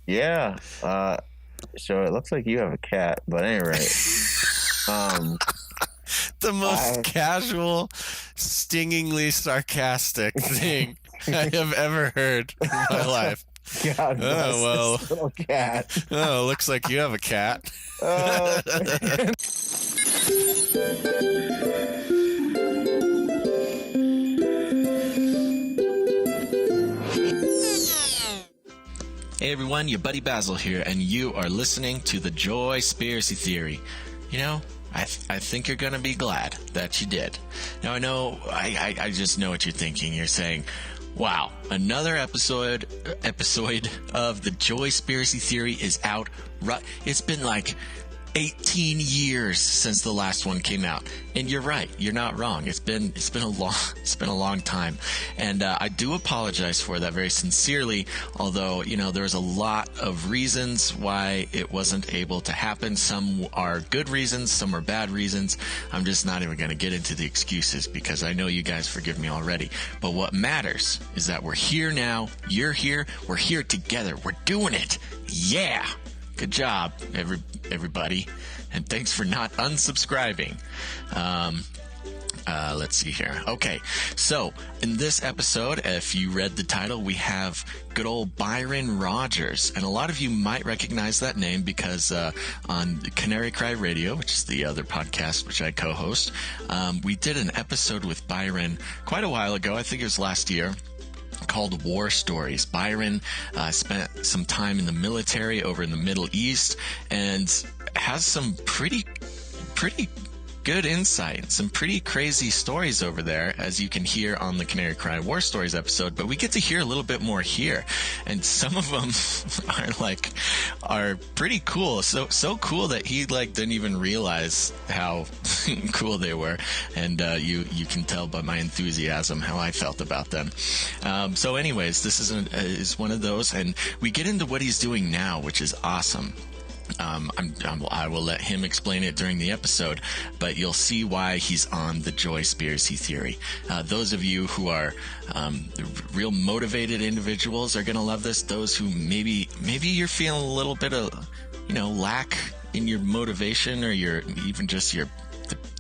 Yeah. So it looks like you have a cat, but anyway, The most I casual, stingingly sarcastic thing I have ever heard in my life. God bless Oh, this little cat. Oh, looks like you have a cat. Oh, Hey everyone, your buddy Basil here, and you are listening to the Joyspiracy Theory. You know, I think you're gonna be glad that you did. Now I know, I just know what you're thinking. You're saying, wow, another episode of the Joyspiracy Theory is out. It's been like 18 years since the last one came out, and you're right. You're not wrong. It's been a long time, and I do apologize for that very sincerely. Although there's a lot of reasons why it wasn't able to happen. Some are good reasons, some are bad reasons. I'm just not even going to get into the excuses because I know you guys forgive me already. But what matters is that we're here now. You're here. We're here together. We're doing it. Yeah. Good job, everybody, and thanks for not unsubscribing. Let's see here. Okay, so in this episode, if you read the title, we have good old Byron Rodgers, and a lot of you might recognize that name because on Canary Cry Radio, which is the other podcast which I co-host, we did an episode with Byron quite a while ago. I think it was last year, called War Stories. Byron spent some time in the military over in the Middle East and has some pretty good insight, some pretty crazy stories over there, as you can hear on the Canary Cry War Stories episode. But we get to hear a little bit more here, and some of them are pretty cool. So cool that he didn't even realize how cool they were, and you can tell by my enthusiasm how I felt about them. So anyways, this is one of those, and we get into what he's doing now, which is awesome. I will let him explain it during the episode, but you'll see why he's on the Joyspiracy Theory. Those of you who are real motivated individuals are going to love this. Those who maybe you're feeling a little bit of lack in your motivation, or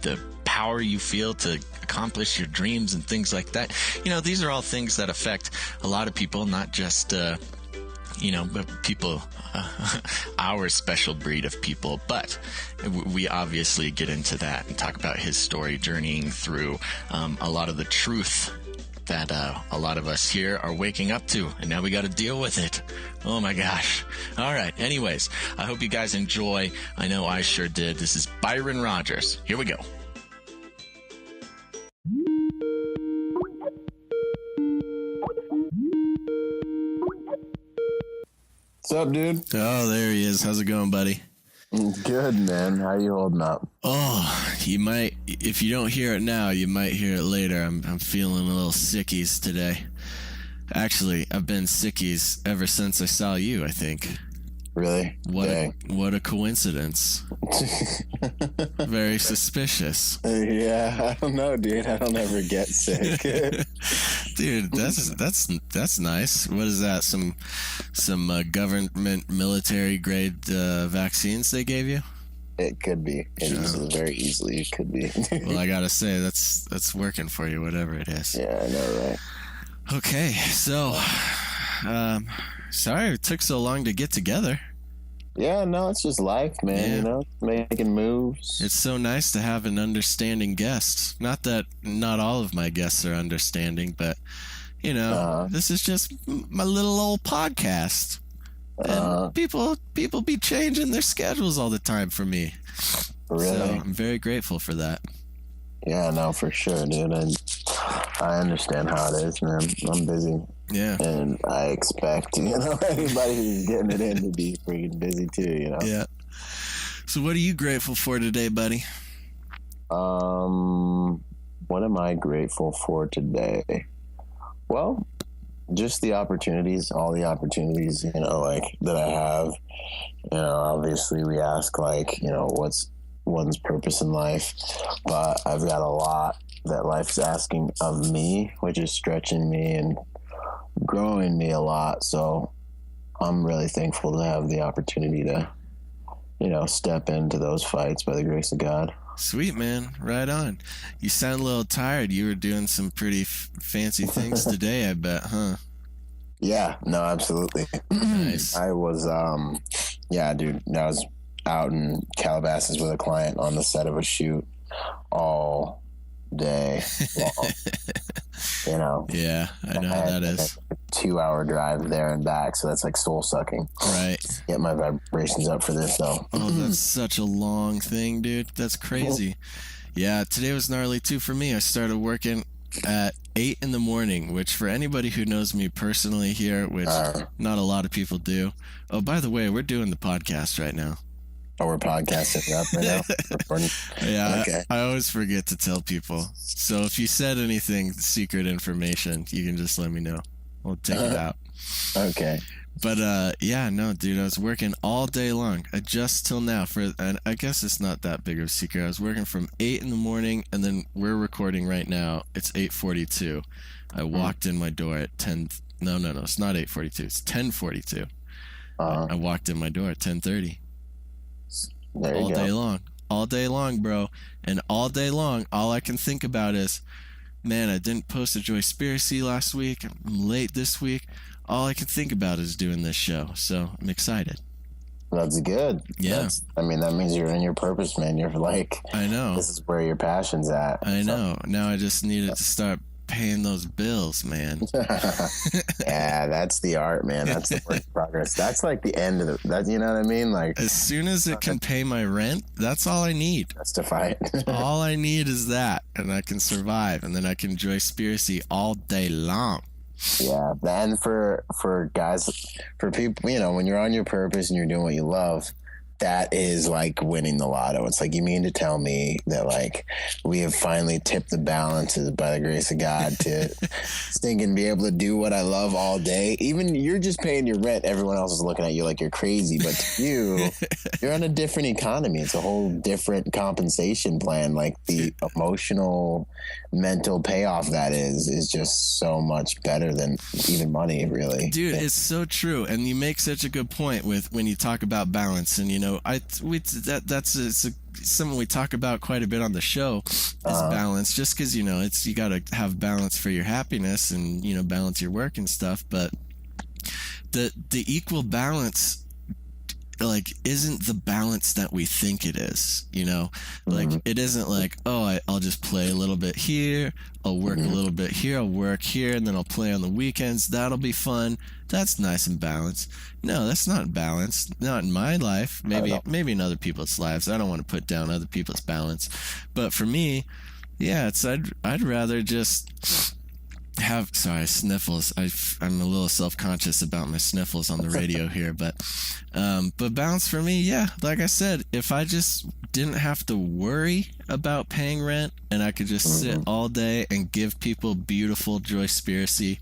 the power you feel to accomplish your dreams and things like that. These are all things that affect a lot of people, not just people, our special breed of people. But we obviously get into that and talk about his story, journeying through a lot of the truth that a lot of us here are waking up to, and now we got to deal with it. Oh my gosh. All right. Anyways, I hope you guys enjoy. I know I sure did. This is Byron Rodgers. Here we go. what's up, dude? Oh, there he is. How's it going, buddy? Good, man. How you holding up? Oh, you might, if you don't hear it now, you might hear it later. I'm feeling a little sickies today. Actually, I've been sickies ever since I saw you, I think. Really? What a coincidence. Very suspicious. Yeah, I don't know, dude. I don't ever get sick. Dude, that's nice. What is that? Some government military grade vaccines they gave you? It could be. Very easily it could be. Well, I gotta say that's working for you, whatever it is. Yeah, I know, right? Okay, so sorry it took so long to get together. Yeah, no, it's just life, man. Yeah. Making moves. It's so nice to have an understanding guest. Not that not all of my guests are understanding, but this is just my little old podcast. And people be changing their schedules all the time for me. Really? So I'm very grateful for that. Yeah, no, for sure, dude. And I understand how it is, man. I'm busy. Yeah. And I expect, anybody who's getting it in to be freaking busy too, Yeah. So what are you grateful for today, buddy? What am I grateful for today? Well, just the opportunities, all the opportunities, that I have. Obviously we ask what's one's purpose in life, but I've got a lot that life's asking of me, which is stretching me and growing me a lot. So I'm really thankful to have the opportunity to, step into those fights by the grace of God. Sweet, man. Right on. You sound a little tired. You were doing some pretty fancy things today, I bet, huh? Yeah, no, absolutely. Nice. I was, yeah, dude, I was out in Calabasas with a client on the set of a shoot all day long. Yeah, I know how that is. A 2-hour drive there and back, so that's like soul sucking. Right. Get my vibrations up for this, though. Oh, that's such a long thing, dude. That's crazy. Yeah, today was gnarly too for me. I started working at 8 in the morning, which for anybody who knows me personally here, which not a lot of people do. Oh, by the way, we're doing the podcast right now. Oh, we're podcasting up right now? Recording? Yeah, okay. I always forget to tell people. So if you said anything secret information, you can just let me know. We'll take it out. Okay. But yeah, no, dude, I was working all day long, just till now. And I guess it's not that big of a secret. I was working from 8 in the morning, and then we're recording right now. It's 8:42. I walked in my door at 10. No, it's not 8:42. It's 10:42. I walked in my door at 10:30. There you all go. All day long, bro. And all day long, all I can think about is, man, I didn't post a Joyspiracy last week. I'm late this week. All I can think about is doing this show. So I'm excited. That's good. Yeah. That means you're in your purpose, man. You're like, I know. This is where your passion's at. I know. Now I just needed to start paying those bills, man. Yeah, that's the art, man. That's the work in progress. That's like the end of that. You know what I mean? Like, as soon as it can pay my rent, that's all I need. Justify it. All I need is that, and I can survive, and then I can enjoy Joyspiracy all day long. Yeah, and for guys, for people, when you're on your purpose and you're doing what you love, that is like winning the lotto. It's like, you mean to tell me that like we have finally tipped the balances by the grace of God to stink and be able to do what I love all day. Even you're just paying your rent. Everyone else is looking at you like you're crazy, but to you, you're on a different economy. It's a whole different compensation plan. Like the emotional, mental payoff that is just so much better than even money, really. Dude, it's so true. And you make such a good point with when you talk about balance. And that's something we talk about quite a bit on the show is balance. Just because you got to have balance for your happiness and balance your work and stuff. But the equal balance like isn't the balance that we think it is, like it isn't like, oh, I'll just play a little bit here, I'll work a little bit here, I'll work here, and then I'll play on the weekends. That'll be fun. That's nice and balanced. No, that's not balanced. Not in my life. Maybe in other people's lives. I don't want to put down other people's balance, but for me, yeah, I'd rather just have sniffles. I'm a little self-conscious about my sniffles on the radio here, but balance for me, yeah, like I said, if I just didn't have to worry about paying rent and I could just sit all day and give people beautiful Joyspiracy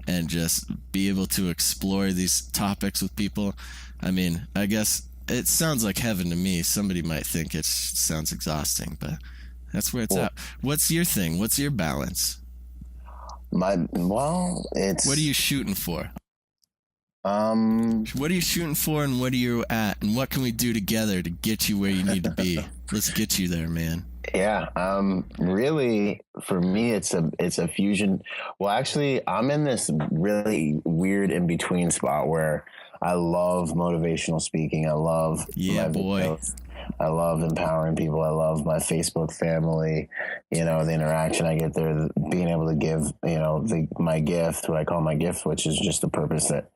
and just be able to explore these topics with people, I mean, I guess it sounds like heaven to me. Somebody might think it sounds exhausting, but that's where it's at. What's your thing? What's your balance? It's... What are you shooting for? What are you shooting for, and what are you at, and what can we do together to get you where you need to be? Let's get you there, man. Yeah. Really, for me, it's a fusion. Well, actually, I'm in this really weird in between spot where I love motivational speaking. I love videos. I love empowering people. I love my Facebook family, the interaction I get there, being able to give, my gift, what I call my gift, which is just the purpose that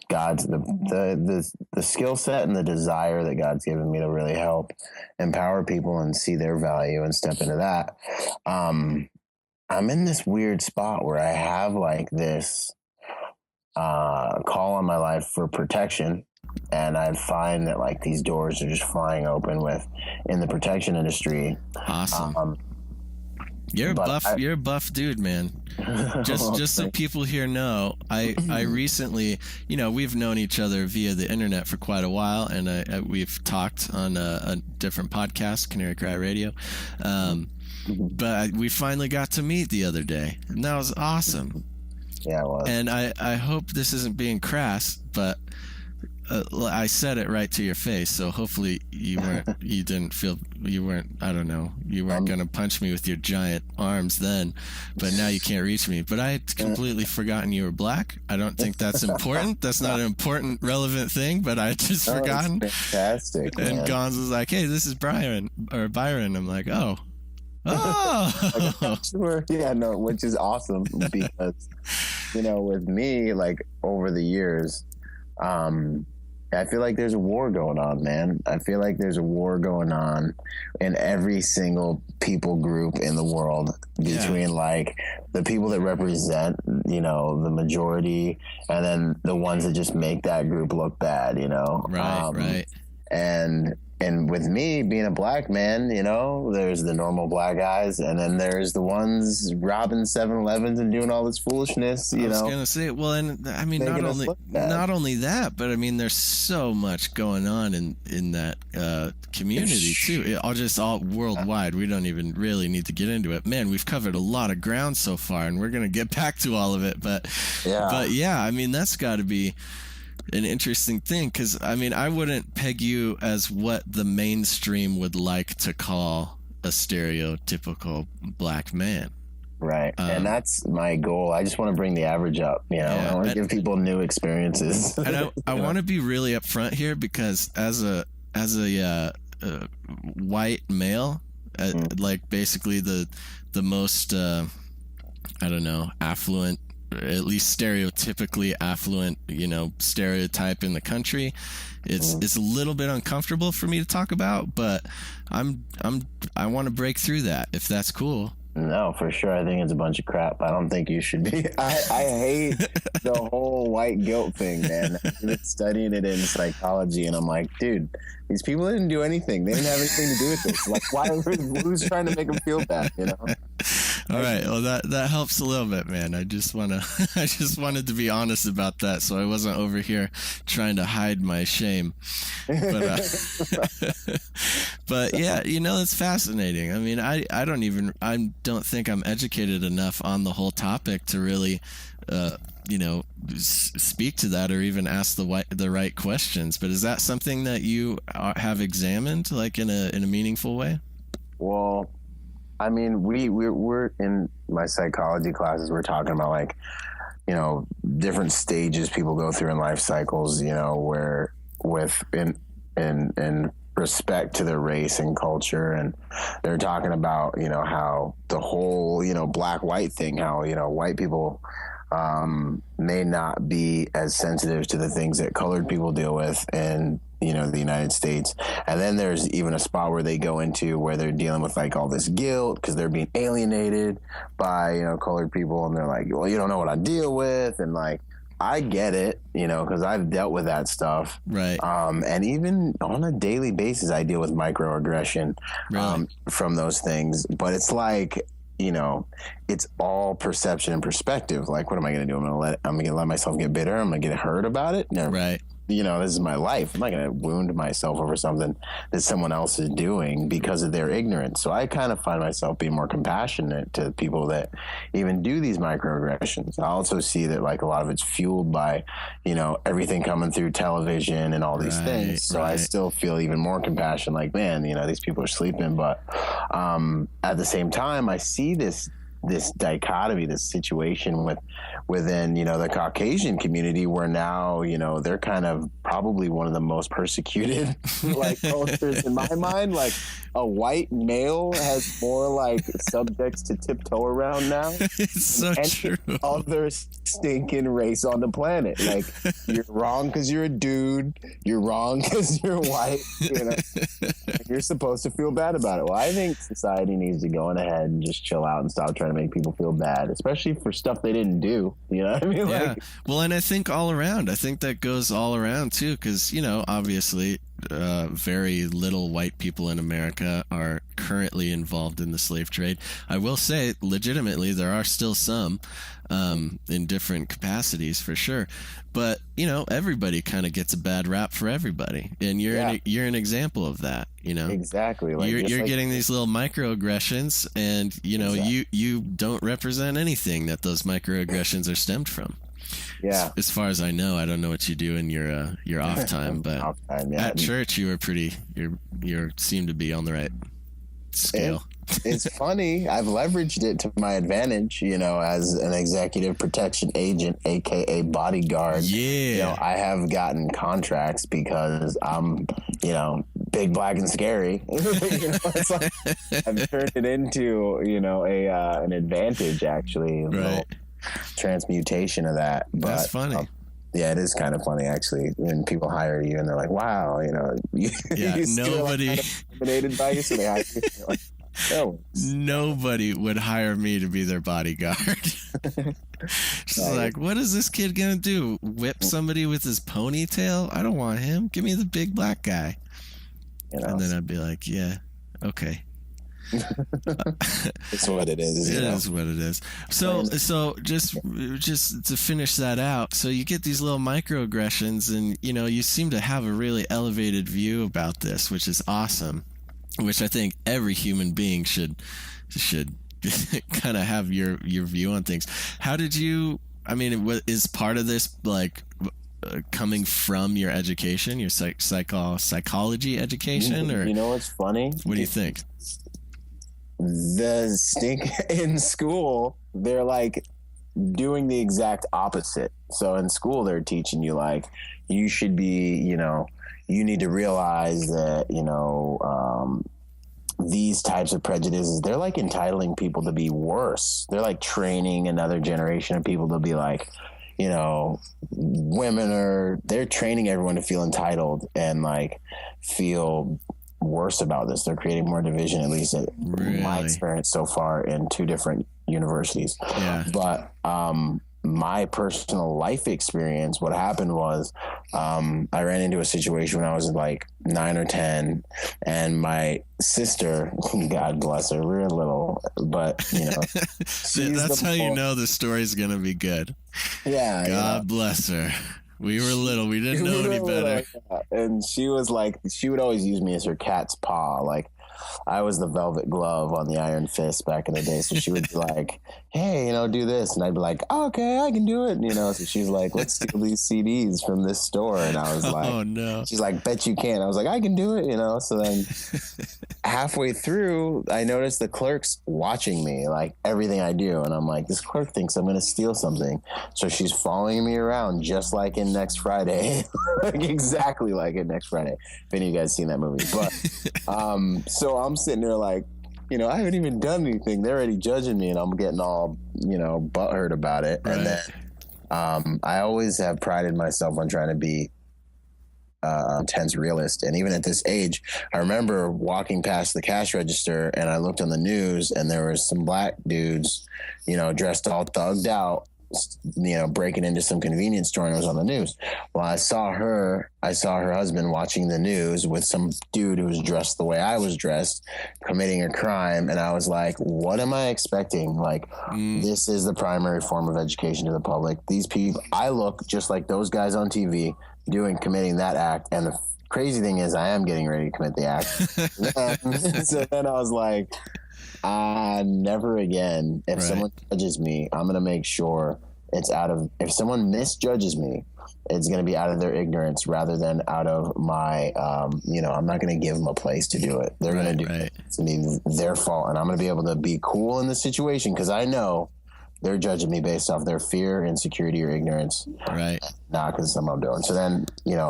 God's the skill set and the desire that God's given me to really help empower people and see their value and step into that. I'm in this weird spot where I have like this call on my life for protection. And I find that like these doors are just flying open in the protection industry. Awesome. You're a buff dude, man. Just so people here know, I recently, we've known each other via the internet for quite a while, and we've talked on a different podcast, Canary Cry Radio. But we finally got to meet the other day, and that was awesome. Yeah, it was. And I hope this isn't being crass, but I said it right to your face, so hopefully you weren't I don't know, you weren't gonna punch me with your giant arms then, but now you can't reach me. But I had completely forgotten you were black. I don't think that's important. That's not an important, relevant thing, but I had just forgotten. Fantastic. And Gonz was like, "Hey, this is Byron." I'm like, "Oh." Sure. Yeah, no, which is awesome because, with me, like over the years, I feel like there's a war going on, man. I feel like there's a war going on in every single people group in the world between like the people that represent, the majority, and then the ones that just make that group look bad, Right. And with me being a black man, there's the normal black guys, and then there's the ones robbing 7-Elevens and doing all this foolishness. I was gonna say, well, and I mean, not only that, but I mean, there's so much going on in that community too. All worldwide. We don't even really need to get into it. Man, we've covered a lot of ground so far, and we're gonna get back to all of it. But yeah, I mean, that's got to be an interesting thing, because I mean, I wouldn't peg you as what the mainstream would like to call a stereotypical black man. Right. And that's my goal. I just want to bring the average up. I want to give people new experiences. And I want to be really upfront here, because as a white male, like basically the most affluent, at least stereotypically affluent, stereotype in the country. It's a little bit uncomfortable for me to talk about, but I want to break through that, if that's cool. No, for sure. I think it's a bunch of crap. I don't think you should be. I hate the whole white guilt thing, man. I've been studying it in psychology, and I'm like, dude, these people didn't do anything. They didn't have anything to do with this. Like, who's trying to make them feel bad, All right. Well, that helps a little bit, man. I just wanted to be honest about that, so I wasn't over here trying to hide my shame. But yeah, it's fascinating. I mean, I don't think I'm educated enough on the whole topic to really, speak to that or even ask the right questions. But is that something that you have examined, like in a meaningful way? Well, I mean, we're in my psychology classes. We're talking about like, different stages people go through in life cycles. Where in respect to their race and culture, and they're talking about how the whole black white thing, how white people may not be as sensitive to the things that colored people deal with in the United States. And then there's even a spot where they go into where they're dealing with like all this guilt because they're being alienated by colored people, and they're like, well, you don't know what I deal with. And like, I get it, because I've dealt with that stuff. Right. And even on a daily basis, I deal with microaggression from those things. But it's like, it's all perception and perspective. Like, what am I going to do? I'm going to let myself get bitter. I'm going to get hurt about it. No. Right. This is my life. I'm not going to wound myself over something that someone else is doing because of their ignorance. So I kind of find myself being more compassionate to people that even do these microaggressions. I also see that like a lot of it's fueled by, everything coming through television and all these things. So I still feel even more compassion. Like, man, these people are sleeping. But at the same time, I see this dichotomy, this situation within the Caucasian community, where now they're kind of probably one of the most persecuted like cultures in my mind. Like, a white male has more like subjects to tiptoe around now. It's so true. Other stinking race on the planet. Like, you're wrong because you're a dude. You're wrong because you're white. You're supposed to feel bad about it. Well, I think society needs to go on ahead and just chill out and stop trying to make people feel bad, especially for stuff they didn't do. You know what I mean? Yeah. Well, and I think all around. I think that goes all around too, because obviously, very little white people in America are currently involved in the slave trade. I will say, legitimately, there are still some in different capacities for sure. But everybody kind of gets a bad rap for everybody, and you're an example of that. Exactly. Like, you're getting these little microaggressions, and you don't represent anything that those microaggressions are stemmed from. Yeah. As far as I know, I don't know what you do in your off time, but Off time, yeah. at church you were you seem to be on the right scale. It's funny. I've leveraged it to my advantage, as an executive protection agent, aka bodyguard. Yeah. I have gotten contracts because I'm, big, black, and scary. It's like I've turned it into, an advantage, actually. Right. Transmutation of that. But, that's funny. Yeah, it is kind of funny, actually, when people hire you and they're like, "Wow, you nobody kind of intimidated by you," so they hire you. You're like, oh. Nobody would hire me to be their bodyguard. She's like, "What is this kid gonna do? Whip somebody with his ponytail? I don't want him. Give me the big black guy." And then I'd be like, "Yeah, okay." It's what it is. It is what it is. So just to finish that out, so you get these little microaggressions, and you seem to have a really elevated view about this, which is awesome. Which I think every human being should kind of have your view on things. How did you? I mean, is part of this like coming from your education, your psychology education, or what's funny? What do you think? The stink in school, they're like doing the exact opposite. So in school, they're teaching you like you should be, you need to realize that, these types of prejudices, they're like entitling people to be worse. They're like training another generation of people to be like, they're training everyone to feel entitled and like feel worse about this. They're creating more division, at least in my experience so far in 2 different universities. Yeah. But my personal life experience, what happened was I ran into a situation when I was like 9 or 10, and my sister, God bless her, we're little, but that's how you know the story's gonna be good. Yeah. God bless her. We were little. We didn't know any better. And she was like, she would always use me as her cat's paw. Like, I was the velvet glove on the Iron Fist back in the day. So she would be like, "Hey, do this." And I'd be like, "Oh, okay, I can do it." So she's like, "Let's steal these CDs from this store." And I was like, "Oh, no." She's like, "Bet you can." I was like, "I can do it." So then halfway through, I noticed the clerk's watching me, like everything I do. And I'm like, this clerk thinks I'm going to steal something. So she's following me around just like in Next Friday, like exactly like in Next Friday. If any of you guys seen that movie. But so I'm sitting there like, I haven't even done anything. They're already judging me, and I'm getting all, butthurt about it. Right. And then I always have prided myself on trying to be intense realist. And even at this age, I remember walking past the cash register, and I looked on the news, and there was some black dudes, dressed all thugged out, breaking into some convenience store, and it was on the news. Well, I saw her husband watching the news with some dude who was dressed the way I was dressed, committing a crime. And I was like, what am I expecting? Like, this is the primary form of education to the public. These people, I look just like those guys on TV committing that act. And the crazy thing is I am getting ready to commit the act. So then I was like, never again. If someone judges me, I'm going to make sure if someone misjudges me, it's going to be out of their ignorance rather than out of my, I'm not going to give them a place to do it. They're going to do it. It's going to be their fault. And I'm going to be able to be cool in the situation because I know they're judging me based off their fear, insecurity, or ignorance. Right. Not because of something I'm doing. So then,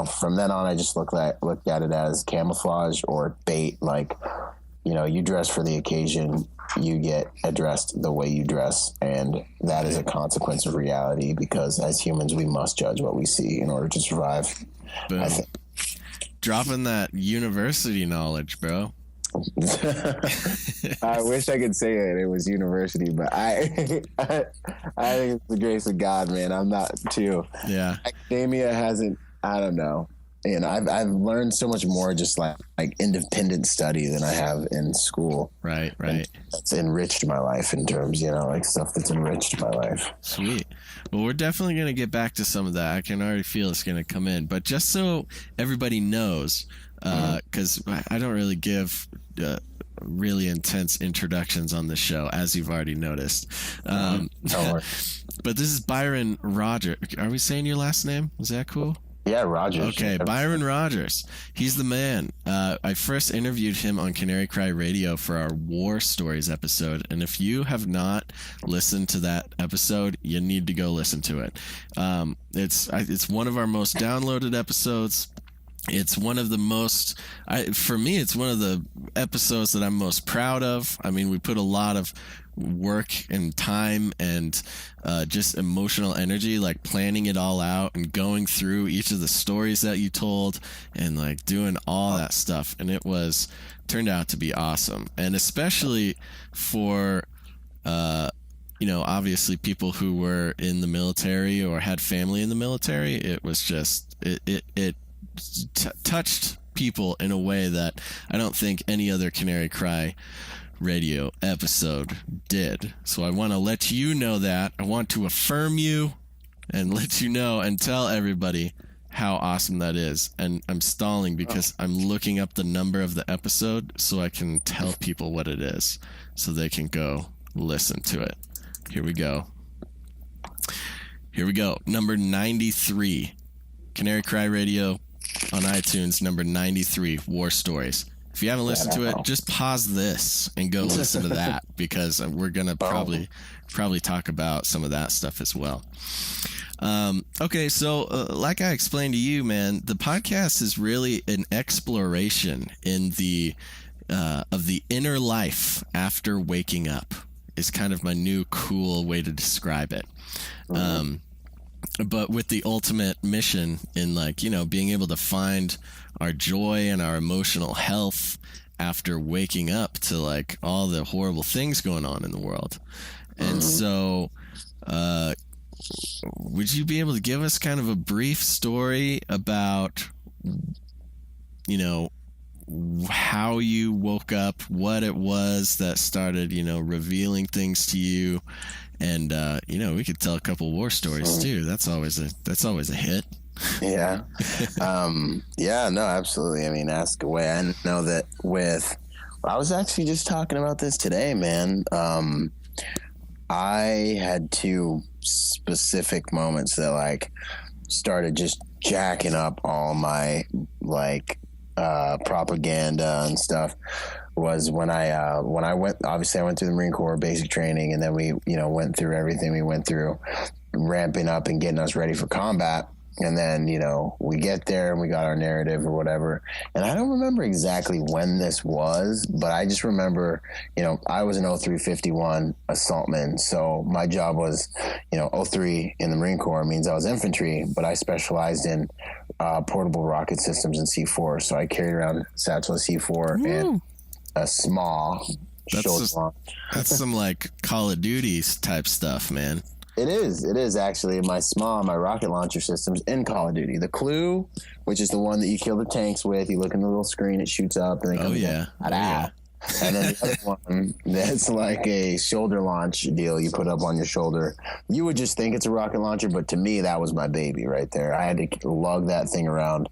from then on, I just looked at it as camouflage or bait. Like, you dress for the occasion, you get addressed the way you dress. And that is a consequence of reality because as humans, we must judge what we see in order to survive. Boom. Dropping that university knowledge, bro. I wish I could say it was university, but I think it's the grace of God, man. I'm not too. Yeah. Academia hasn't, I don't know. I've learned so much more just like independent study than I have in school. Right. That's enriched my life in terms, like stuff that's enriched my life. Sweet. Well, we're definitely going to get back to some of that. I can already feel it's going to come in. But just so everybody knows, because I don't really give really intense introductions on the show, as you've already noticed. Don't worry. But this is Byron Rodgers. Are we saying your last name? Is that cool? Yeah, Rodgers. Okay, Byron Rodgers. He's the man. I first interviewed him on Canary Cry Radio for our War Stories episode, and if you have not listened to that episode, you need to go listen to it. It's one of our most downloaded episodes. It's one of the most, for me, it's one of the episodes that I'm most proud of. I mean, we put a lot of work and time and just emotional energy, like planning it all out and going through each of the stories that you told and like doing all that stuff. And it turned out to be awesome. And especially for, obviously people who were in the military or had family in the military, it was just, it touched people in a way that I don't think any other Canary Cry Radio episode did. So I want to let you know that. I want to affirm you and let you know and tell everybody how awesome that is. And I'm stalling because I'm looking up the number of the episode so I can tell people what it is so they can go listen to it. Here we go. Number 93. Canary Cry Radio on iTunes, number 93, War Stories. If you haven't listened to it, just pause this and go listen to that, because we're going to probably talk about some of that stuff as well. Okay, so like I explained to you, man, the podcast is really an exploration in of the inner life after waking up is kind of my new cool way to describe it. But with the ultimate mission in being able to find our joy and our emotional health after waking up to like all the horrible things going on in the world. And so, would you be able to give us kind of a brief story about, how you woke up, what it was that started, revealing things to you? And we could tell a couple war stories too. That's always a hit. Yeah. No, absolutely. I mean, ask away. I know that I was actually just talking about this today, man. I had two specific moments that like started just jacking up all my propaganda and stuff. Was when I went, obviously I went through the Marine Corps basic training, and then we, went through everything we went through, ramping up and getting us ready for combat. And then, we get there and we got our narrative or whatever. And I don't remember exactly when this was, but I just remember, I was an 0351 assaultman. So my job was, 03 in the Marine Corps means I was infantry, but I specialized in portable rocket systems and C4. So I carried around Satchel C4 and a small shoulder launch. That's some like Call of Duty type stuff, man. It is actually my rocket launcher systems in Call of Duty. The Clue, which is the one that you kill the tanks with, you look in the little screen, it shoots up, and then comes out. And then the other one, that's like a shoulder launch deal you put up on your shoulder. You would just think it's a rocket launcher, but to me, that was my baby right there. I had to lug that thing around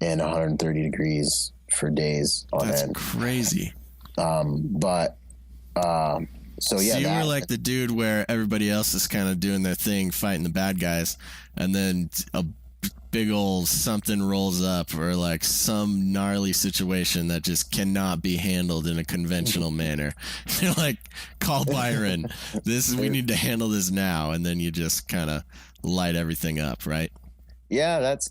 in 130 degrees for days on end. That's crazy. So you were like the dude where everybody else is kind of doing their thing, fighting the bad guys, and then a big old something rolls up, or like some gnarly situation that just cannot be handled in a conventional manner. You're like, call Byron. We need to handle this now, and then you just kind of light everything up, right? Yeah, that's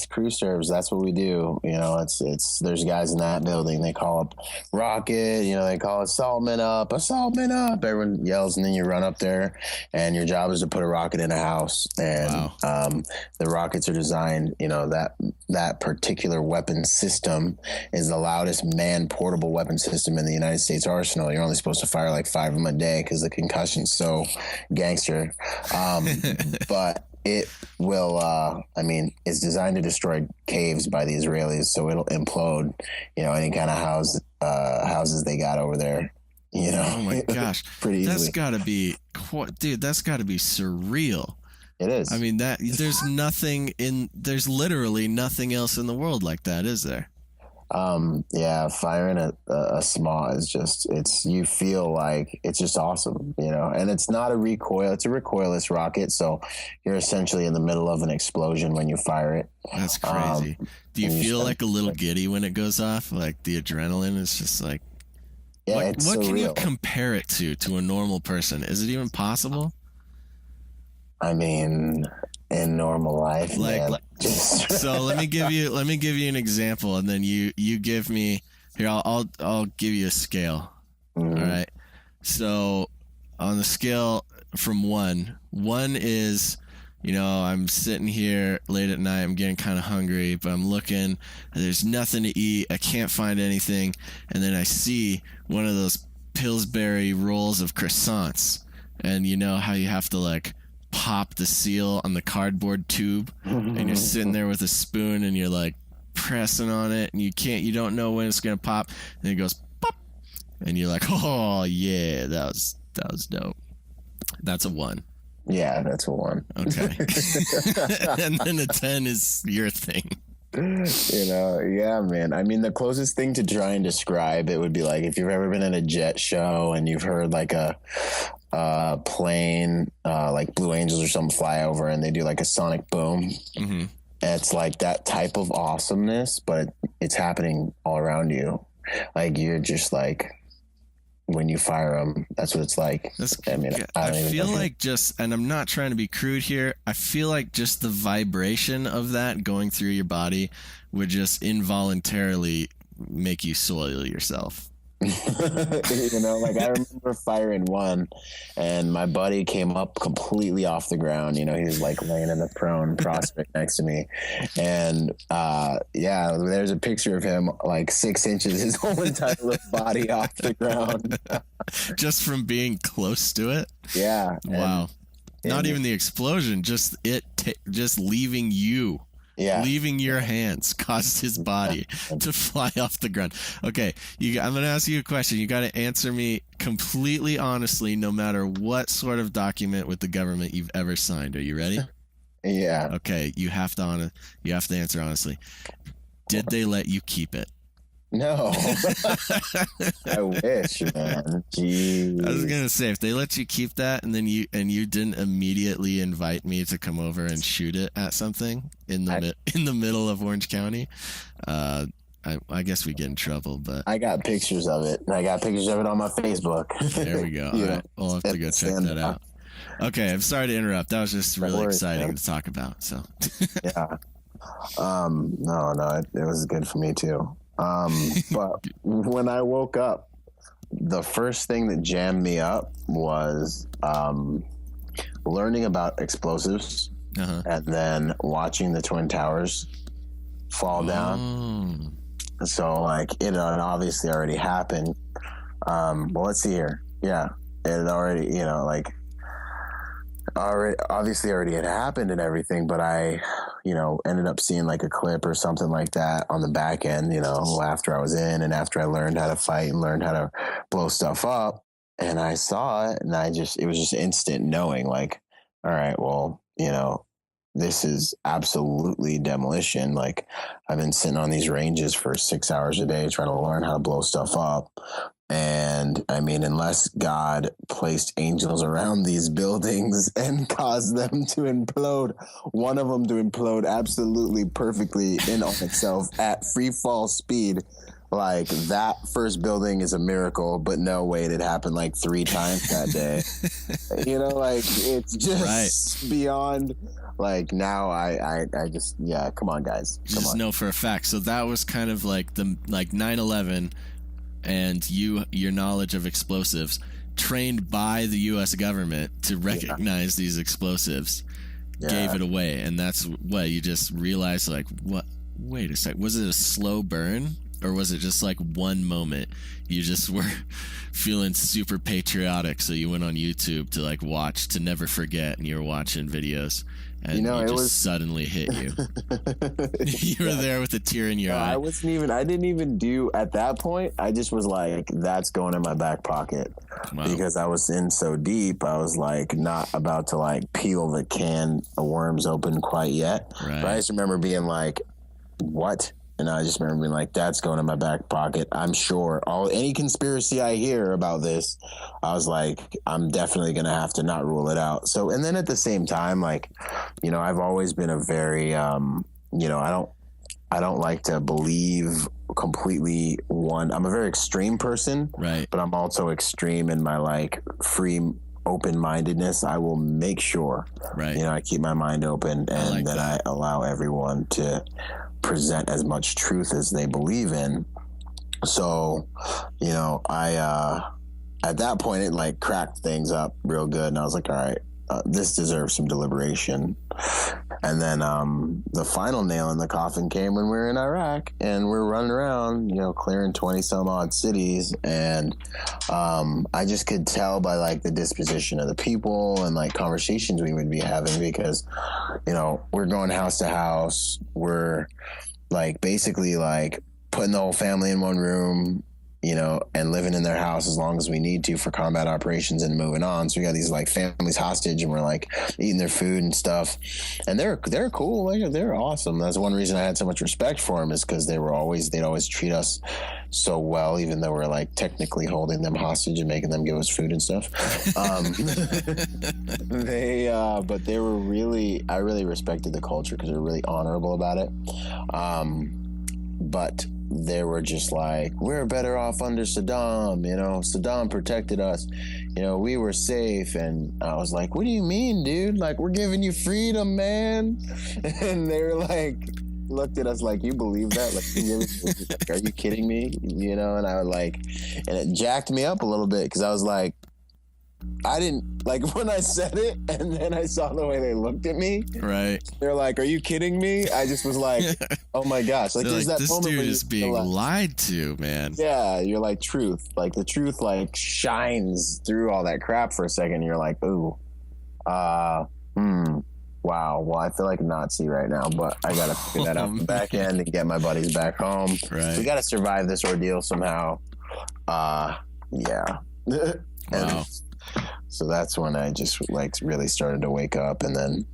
crew serves. That's what we do. There's guys in that building. They call up rocket. They call assaultman up. Everyone yells, and then you run up there, and your job is to put a rocket in a house. And the rockets are designed. That particular weapon system is the loudest man-portable weapon system in the United States arsenal. You're only supposed to fire like 5 of them a day because the concussion's so gangster. But it will, I mean, it's designed to destroy caves by the Israelis, so it'll implode, any kind of houses they got over there, Oh my gosh. pretty easily. That's gotta be, dude, that's gotta be surreal. It is. I mean, there's literally nothing else in the world like that, is there? Yeah, firing a SMAW is just, you feel like it's just awesome, and it's not a recoil, it's a recoilless rocket. So you're essentially in the middle of an explosion when you fire it. That's crazy. Do you feel like a little giddy when it goes off? Like the adrenaline is just like, yeah, what can you compare it to a normal person? Is it even possible? I mean, in normal life, so let me give you an example, and then you give me here. I'll give you a scale. Mm-hmm. All right. So on the scale from one is, I'm sitting here late at night. I'm getting kind of hungry, but I'm looking. There's nothing to eat. I can't find anything, and then I see one of those Pillsbury rolls of croissants, and you know how you have to like pop the seal on the cardboard tube, and you're sitting there with a spoon and you're like pressing on it, and you don't know when it's gonna pop, and it goes pop, and you're like, oh yeah, that was dope. That's a 1. Yeah, that's a 1. Okay. And then a 10 is your thing. Yeah, man. I mean, the closest thing to try and describe it would be like if you've ever been in a jet show and you've heard like a plane, like Blue Angels or something fly over, and they do like a sonic boom. Mm-hmm. It's like that type of awesomeness, but it's happening all around you. Like you're just like, when you fire them, that's what it's like. I feel like and I'm not trying to be crude here, I feel like just the vibration of that going through your body would just involuntarily make you soil yourself. Like I remember firing one, and my buddy came up completely off the ground. He was like laying in the prone prostrate next to me, and there's a picture of him like 6 inches, his whole entire body off the ground, just from being close to it. Yeah. Wow. Not even the explosion, just just leaving you. Yeah. Leaving your hands caused his body to fly off the ground. Okay, I'm going to ask you a question. You got to answer me completely honestly, no matter what sort of document with the government you've ever signed. Are you ready? Yeah. Okay, you have to answer honestly. Did they let you keep it? No. I wish, man. Jeez. I was gonna say, if they let you keep that, and then you didn't immediately invite me to come over and shoot it at something in the middle of Orange County, I guess we get in trouble. But I got pictures of it. I got pictures of it on my Facebook. There we go. All right, we'll have to go check that out. Okay, I'm sorry to interrupt. That was just really exciting to talk about. So yeah. No, it was good for me too. But when I woke up, the first thing that jammed me up was learning about explosives, and then watching the Twin Towers fall down. So like it had obviously already happened. Well, let's see here. Yeah, it had already, obviously already had happened and everything, but I ended up seeing like a clip or something like that on the back end, after I was in and after I learned how to fight and learned how to blow stuff up, and I saw it, and it was just instant knowing like, all right, well, this is absolutely demolition. Like I've been sitting on these ranges for 6 hours a day trying to learn how to blow stuff up. And I mean, unless God placed angels around these buildings and caused them to implode, one of them to implode absolutely perfectly in on itself at free fall speed, like that first building is a miracle, but no way it happened like 3 times that day. Like it's just beyond. Like now I just, come on guys. Come on. Know for a fact. So that was kind of like 9/11 and your knowledge of explosives trained by the U.S. government to recognize these explosives gave it away. And that's what you just realized, like, what, wait a sec, was it a slow burn? Or was it just like one moment you just were feeling super patriotic, so you went on YouTube to like watch, to never forget, and you were watching videos, and it just suddenly hit you. You were there with a tear in your eye. I didn't even do at that point. I just was like, that's going in my back pocket. Wow. Because I was in so deep. I was like not about to like peel the can of worms open quite yet. Right. But I just remember being like, what? And I just remember being like, that's going in my back pocket. I'm sure any conspiracy I hear about this, I was like, I'm definitely going to have to not rule it out. So, and then at the same time, like, I've always been a very, I don't like to believe completely I'm a very extreme person, right? But I'm also extreme in my like free open-mindedness. I will make sure, right? I keep my mind open, and then I allow everyone to present as much truth as they believe in. So, I at that point it like cracked things up real good, and I was like, all right, this deserves some deliberation. And then the final nail in the coffin came when we were in Iraq, and we're running around, clearing 20 some odd cities. And I just could tell by like the disposition of the people and like conversations we would be having, because, we're going house to house. We're like basically like putting the whole family in one room, and living in their house as long as we need to for combat operations and moving on. So we got these like families hostage, and we're like eating their food and stuff. And they're cool. Like, they're awesome. That's one reason I had so much respect for them, is because they'd always treat us so well, even though we're like technically holding them hostage and making them give us food and stuff. But they were I really respected the culture because they were really honorable about it. But they were just like, we're better off under Saddam, Saddam protected us, we were safe. And I was like, what do you mean, dude? Like, we're giving you freedom, man. And they were like, looked at us like, you believe that? Like, are you kidding me? And I was like, and it jacked me up a little bit, because I was like, I didn't like when I said it, and then I saw the way they looked at me. Right. They're like, "Are you kidding me?" I just was like, "Oh my gosh!" Like, there's that this moment dude is being lied to, man. Yeah, you're like, truth. Like the truth, like shines through all that crap for a second. You're like, "Ooh, wow." Well, I feel like a Nazi right now, but I gotta figure that out the back end and get my buddies back home. Right. We gotta survive this ordeal somehow. Yeah. Wow. So that's when I just like really started to wake up, and then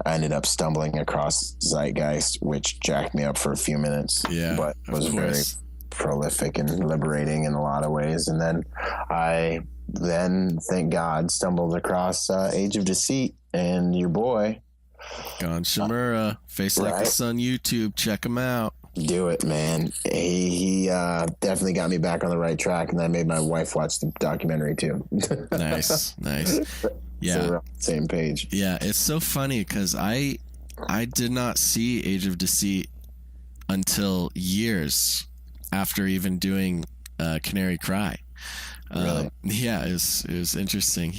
I ended up stumbling across Zeitgeist, which jacked me up for a few minutes. Yeah, but was very prolific and liberating in a lot of ways. And then I thank God, stumbled across Age of Deceit and your boy Gon Shimura, Face Like the Sun YouTube. Check him out. Do it, man. He definitely got me back on the right track, and I made my wife watch the documentary too. Nice. Yeah, so we're on the same page. Yeah, it's so funny because I did not see Age of Deceit until years after even doing Canary Cry. Really? Yeah, it was interesting.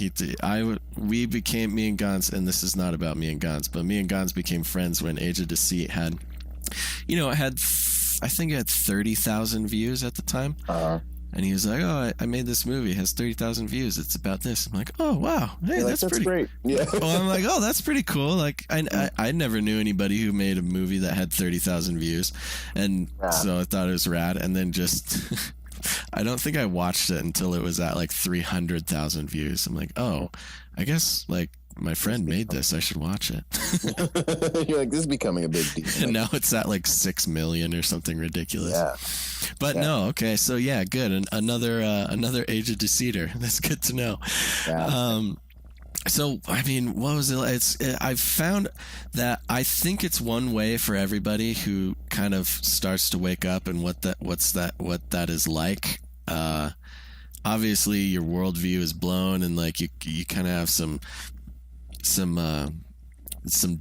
We became, me and Gons, and this is not about me and Gons, but me and Gons became friends when Age of Deceit had, I think it had 30,000 views at the time. And he was like, "Oh, I made this movie. It has 30,000 views. It's about this." I'm like, "Oh, wow. Hey, that's pretty great." Yeah. Well, I'm like, "Oh, that's pretty cool." Like, I never knew anybody who made a movie that had 30,000 views. And so I thought it was rad. And then just, I don't think I watched it until it was at like 300,000 views. I'm like, "Oh, I guess like my friend made this. I should watch it." You're like, this is becoming a big deal. And now it's at like 6 million or something ridiculous. Yeah. But no, okay, so yeah, good. And another Age of Deceiter. That's good to know. Yeah. So I mean, what was it? I've found that I think it's one way for everybody who kind of starts to wake up, and what that is like. Obviously, your worldview is blown, and like you kind of have some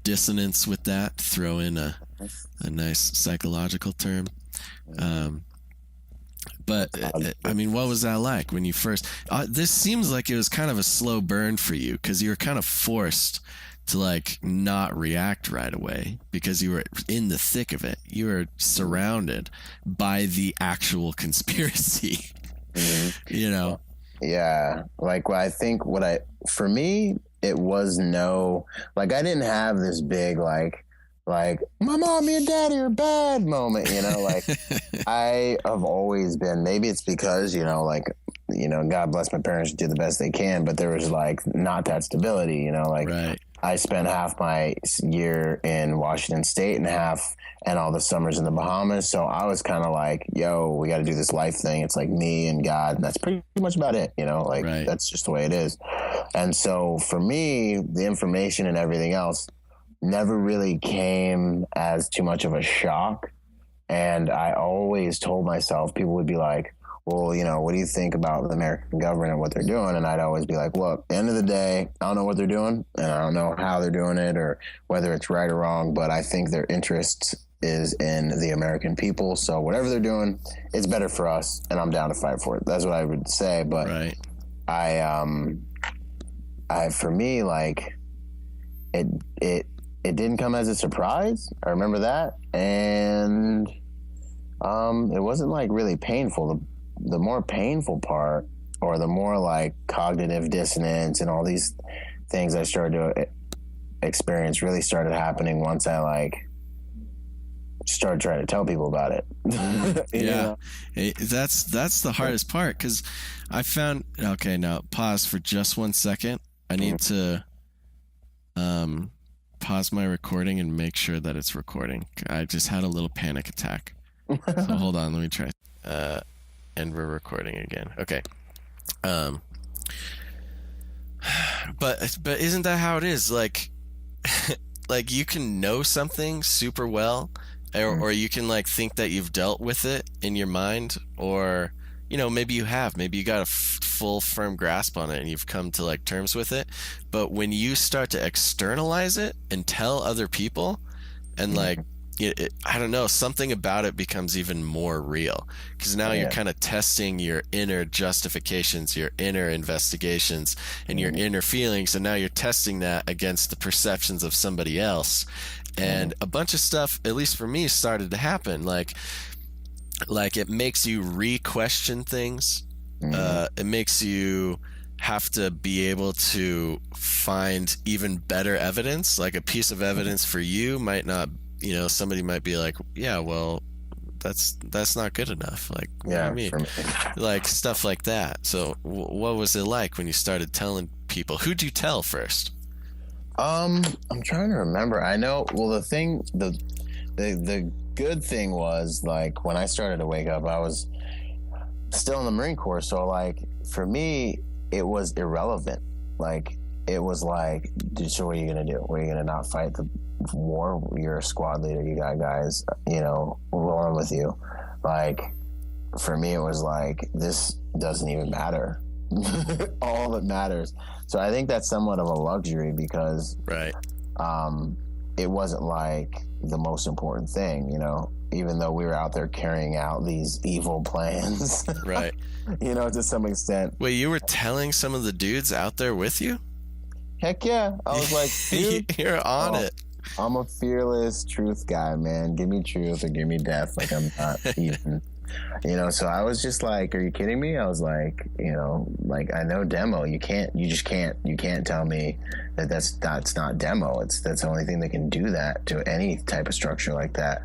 dissonance with that. Throw in a nice psychological term. But I mean, what was that like when you first? This seems like it was kind of a slow burn for you, because you were kind of forced to like not react right away because you were in the thick of it. You were surrounded by the actual conspiracy. Mm-hmm. Yeah, like I think for me, it was no, like, I didn't have this big, like my mommy and daddy are bad moment, you know, like I have always been, maybe it's because, you know, like, you know, God bless my parents, do the best they can, but there was like not that stability, you know, like right. I spent half my year in Washington State and all the summers in the Bahamas. So I was kind of like, yo, we got to do this life thing. It's like me and God. And that's pretty much about it. You know, like right. That's just the way it is. And so for me, the information and everything else never really came as too much of a shock. And I always told myself, people would be like, well, you know, what do you think about the American government and what they're doing? And I'd always be like, look, at the end of the day, I don't know what they're doing and I don't know how they're doing it or whether it's right or wrong, but I think their interest is in the American people. So whatever they're doing, it's better for us and I'm down to fight for it. That's what I would say. But right. For me, like it didn't come as a surprise. I remember that. And it wasn't like really painful. The more painful part, or the more like cognitive dissonance and all these things I started to experience, really started happening once I like started trying to tell people about it. Yeah, that's the hardest part, because I found, okay, now pause for just 1 second. I need to pause my recording and make sure that it's recording. I just had a little panic attack. So hold on, let me try. And we're recording again. Okay. But isn't that how it is? Like, like you can know something super well, or you can like think that you've dealt with it in your mind, or, you know, maybe you got a full firm grasp on it and you've come to like terms with it. But when you start to externalize it and tell other people, and like, I don't know, something about it becomes even more real, because now you're kind of testing your inner justifications, your inner investigations, and your inner feelings, and now you're testing that against the perceptions of somebody else. And a bunch of stuff, at least for me, started to happen. Like it makes you re-question things. It makes you have to be able to find even better evidence. Like a piece of evidence for you might not, you know, somebody might be like, yeah, well, that's not good enough. Like, yeah, what do you mean? Like stuff like that. So what was it like when you started telling people? Who'd you tell first? I'm trying to remember. I know, well, the good thing was, like, when I started to wake up, I was still in the Marine Corps. So like for me, it was irrelevant. Like it was like, so what are you going to do? What are you going to not fight the war? You're a squad leader. You got guys, you know, rolling with you. Like for me, it was like, this doesn't even matter. All that matters. So I think that's somewhat of a luxury, because right. It wasn't like the most important thing, you know, even though we were out there carrying out these evil plans. Right. You know, to some extent. Wait, you were telling some of the dudes out there with you? Heck yeah. I was like, dude, you're on it. I'm a fearless truth guy, man. Give me truth or give me death. Like, I'm not even, you know. So I was just like, are you kidding me? I was like, you know, like, I know demo. You can't tell me that's not demo. That's the only thing that can do that to any type of structure like that.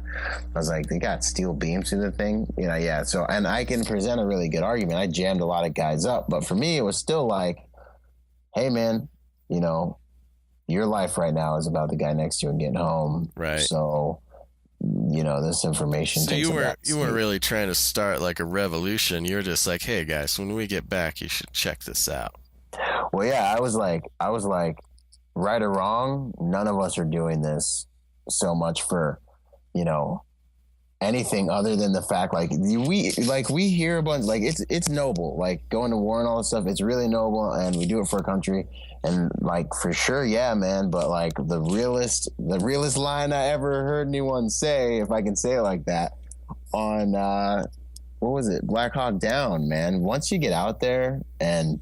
I was like, they got steel beams through the thing, you know. Yeah. So, and I can present a really good argument. I jammed a lot of guys up, but for me, it was still like, hey, man, you know, your life right now is about the guy next to you and getting home. Right. So, you know, this information. So you weren't really trying to start like a revolution. You're just like, hey guys, when we get back, you should check this out. Well, yeah, I was like, right or wrong, none of us are doing this so much for, you know, anything other than the fact, like, we hear a bunch, like, it's noble, like going to war and all this stuff. It's really noble, and we do it for a country, and like, for sure, yeah, man. But like the realest line I ever heard anyone say, if I can say it like that, on what was it, Black Hawk Down, man. Once you get out there and,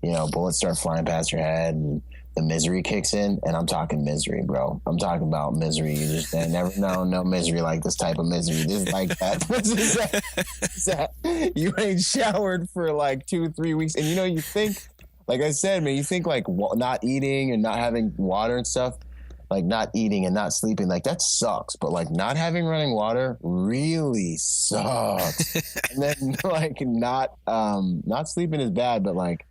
you know, bullets start flying past your head and the misery kicks in, and I'm talking misery, bro. I'm talking about misery. You just never know no misery like this type of misery. This is like that. What is that? You ain't showered for like 2-3 weeks, and you know, you think, like I said, man, you think like not eating and not having water and stuff, like not eating and not sleeping, like that sucks. But like not having running water really sucks. And then like not sleeping is bad, but like,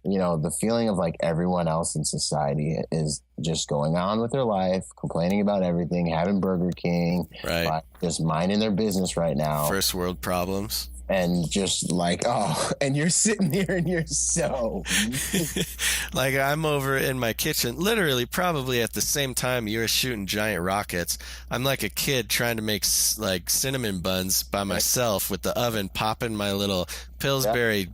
you know, the feeling of like everyone else in society is just going on with their life, complaining about everything, having Burger King, right? Like just minding their business right now. First world problems. And just like, oh, and you're sitting there and you're so like I'm over in my kitchen, literally probably at the same time you're shooting giant rockets. I'm like a kid trying to make like cinnamon buns by myself with the oven, popping my little Pillsbury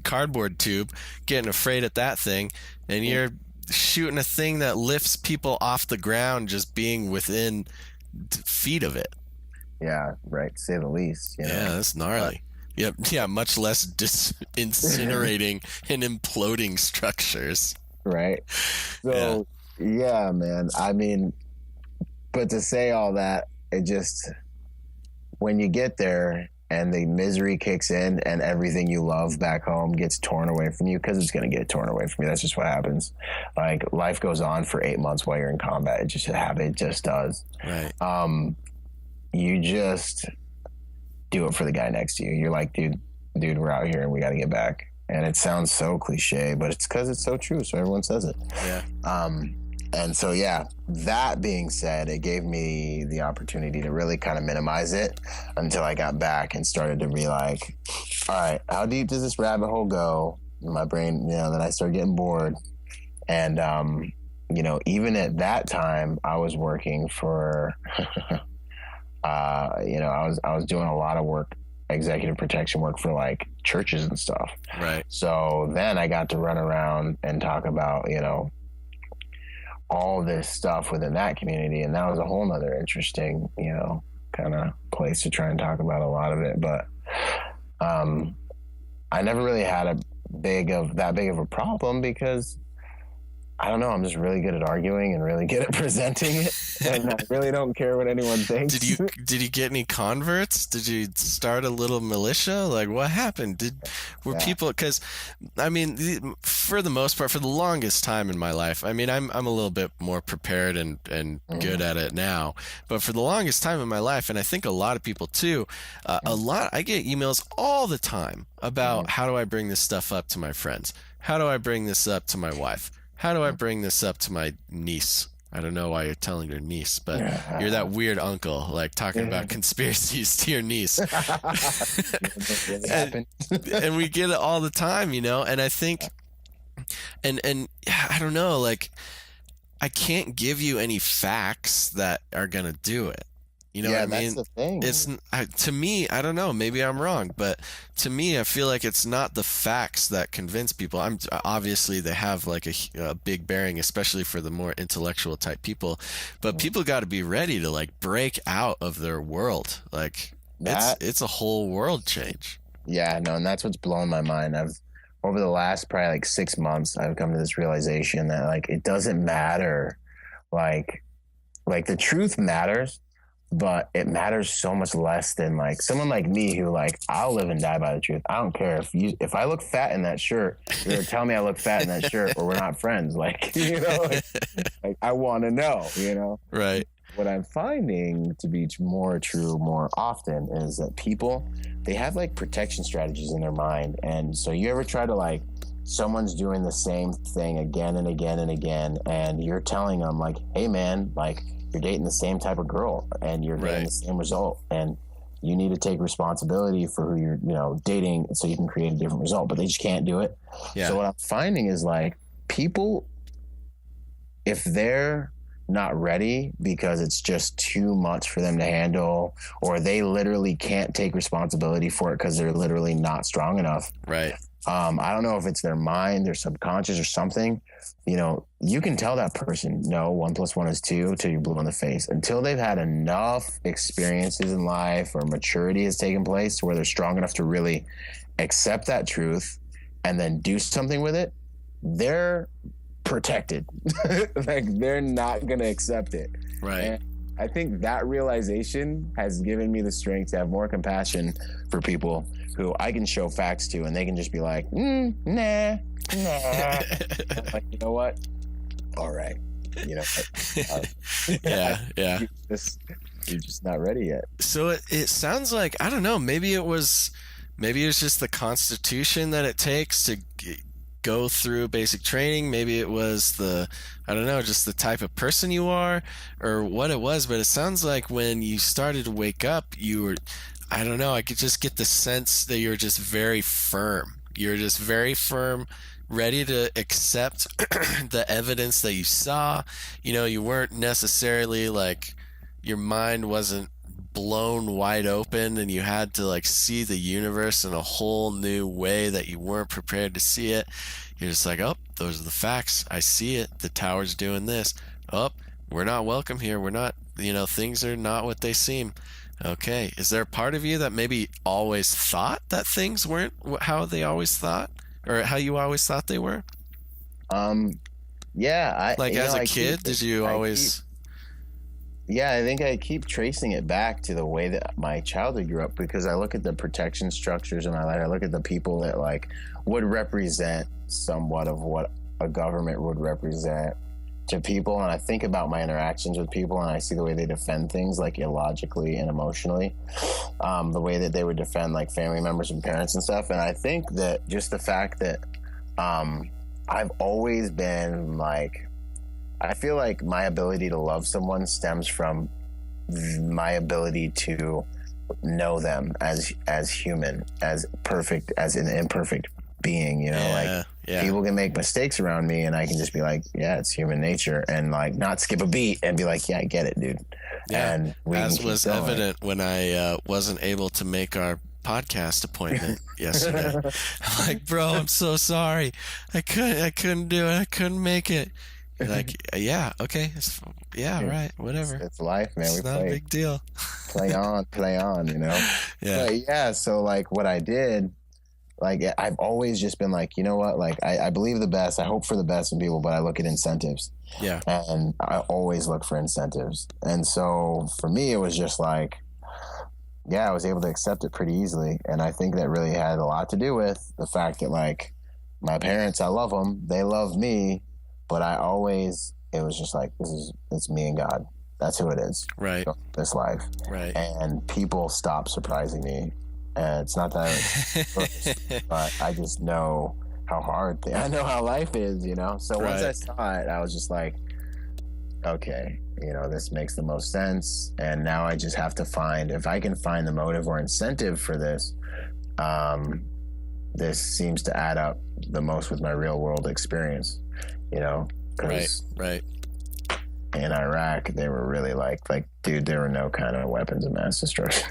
cardboard tube, getting afraid at that thing, and you're shooting a thing that lifts people off the ground just being within feet of it. Yeah, right, to say the least. You know? Yeah, that's gnarly. Yep. Yeah, much less incinerating and imploding structures. Right. So, yeah, man. I mean, but to say all that, it just, when you get there and the misery kicks in and everything you love back home gets torn away from you, because it's going to get torn away from you. That's just what happens. Like, life goes on for 8 months while you're in combat. It just does. Right. You just do it for the guy next to you. You're like, dude, we're out here and we got to get back. And it sounds so cliche, but it's because it's so true. So everyone says it. Yeah. And so, that being said, it gave me the opportunity to really kind of minimize it until I got back and started to be like, all right, how deep does this rabbit hole go in my brain? You know, then I started getting bored. And, you know, even at that time, I was working for, you know, I was doing a lot of work, executive protection work for like churches and stuff. Right. So then I got to run around and talk about, you know, all this stuff within that community. And that was a whole nother interesting, you know, kind of place to try and talk about a lot of it. But I never really had that big of a problem because I don't know, I'm just really good at arguing and really good at presenting it, and I really don't care what anyone thinks. Did you get any converts? Did you start a little militia? Like, what happened? Were people, because I mean, for the most part, for the longest time in my life, I mean, I'm a little bit more prepared and good at it now, but for the longest time in my life, and I think a lot of people too, I get emails all the time about how do I bring this stuff up to my friends? How do I bring this up to my wife? How do I bring this up to my niece? I don't know why you're telling your niece, but you're that weird uncle, like talking about conspiracies to your niece. and we get it all the time, you know? And I think, and I don't know, like, I can't give you any facts that are going to do it. You know what I mean? That's the thing. It's to me, I don't know, maybe I'm wrong, but to me, I feel like it's not the facts that convince people. Obviously they have like a big bearing, especially for the more intellectual type people, but people got to be ready to like break out of their world. Like it's a whole world change. Yeah, no, and that's what's blown my mind. Over the last probably like 6 months, I've come to this realization that like it doesn't matter, like the truth matters. But it matters so much less than like someone like me who like I'll live and die by the truth. I don't care if I look fat in that shirt, you're gonna tell me I look fat in that shirt or we're not friends. Like, you know, like I want to know, you know. Right. What I'm finding to be more true more often is that people, they have like protection strategies in their mind. And so you ever try to like someone's doing the same thing again and again and again, and you're telling them like, hey man, like you're dating the same type of girl and you're getting the same result, and you need to take responsibility for who you're, you know, dating so you can create a different result, but they just can't do it. So what I'm finding is like people, if they're not ready because it's just too much for them to handle, or they literally can't take responsibility for it because they're literally not strong enough. Right. I don't know if it's their mind, their subconscious or something, you know, you can tell that person, no, 1 + 1 is 2 till you're blue in the face. Until they've had enough experiences in life or maturity has taken place to where they're strong enough to really accept that truth and then do something with it, they're protected. Like they're not going to accept it. Right. I think that realization has given me the strength to have more compassion for people who I can show facts to, and they can just be like, nah. I'm like, you know what? All right. You know, yeah. You're just not ready yet. So it sounds like, I don't know, maybe it was just the constitution that it takes to go through basic training. Maybe it was just the type of person you are, or what it was. But it sounds like when you started to wake up, you were, I don't know, I could just get the sense that you're just very firm. You're just very firm, ready to accept the evidence that you saw. You know, you weren't necessarily like, your mind wasn't blown wide open and you had to like see the universe in a whole new way that you weren't prepared to see it. You're just like, oh, those are the facts. I see it. The tower's doing this. Oh, we're not welcome here. We're not, things are not what they seem. Okay. Is there a part of you that maybe always thought that things weren't how they always thought, or how you always thought they were? Yeah. As a kid, did you always... Yeah, I think I keep tracing it back to the way that my childhood grew up, because I look at the protection structures in my life. I look at the people that like would represent somewhat of what a government would represent to people. And I think about my interactions with people, and I see the way they defend things like illogically and emotionally, the way that they would defend like family members and parents and stuff. And I think that just the fact that I've always been like, I feel like my ability to love someone stems from my ability to know them as human, as perfect, as an imperfect being, people can make mistakes around me, and I can just be like, yeah, it's human nature, and like not skip a beat and be like, yeah, I get it, dude. Yeah. And as was evident when I wasn't able to make our podcast appointment yesterday. I'm like, bro, I'm so sorry. I couldn't do it. I couldn't make it. You're like, yeah, okay, right, whatever. It's life, man. It's not a big deal. play on, Yeah. But yeah, so like what I did, like I've always just been like, you know what, like I believe the best, I hope for the best in people, but I look at incentives. Yeah. And I always look for incentives. And so for me, it was just like, yeah, I was able to accept it pretty easily. And I think that really had a lot to do with the fact that like my parents, I love them, they love me. But it was just like, it's me and God. That's who it is. Right. This life. Right. And people stop surprising me. And it's not that, but I just know how hard, I know how life is, So once I saw it, I was just like, okay, this makes the most sense. And now I just have to if I can find the motive or incentive for this, this seems to add up the most with my real world experience. Right. In Iraq, they were really like, dude, there were no kind of weapons of mass destruction.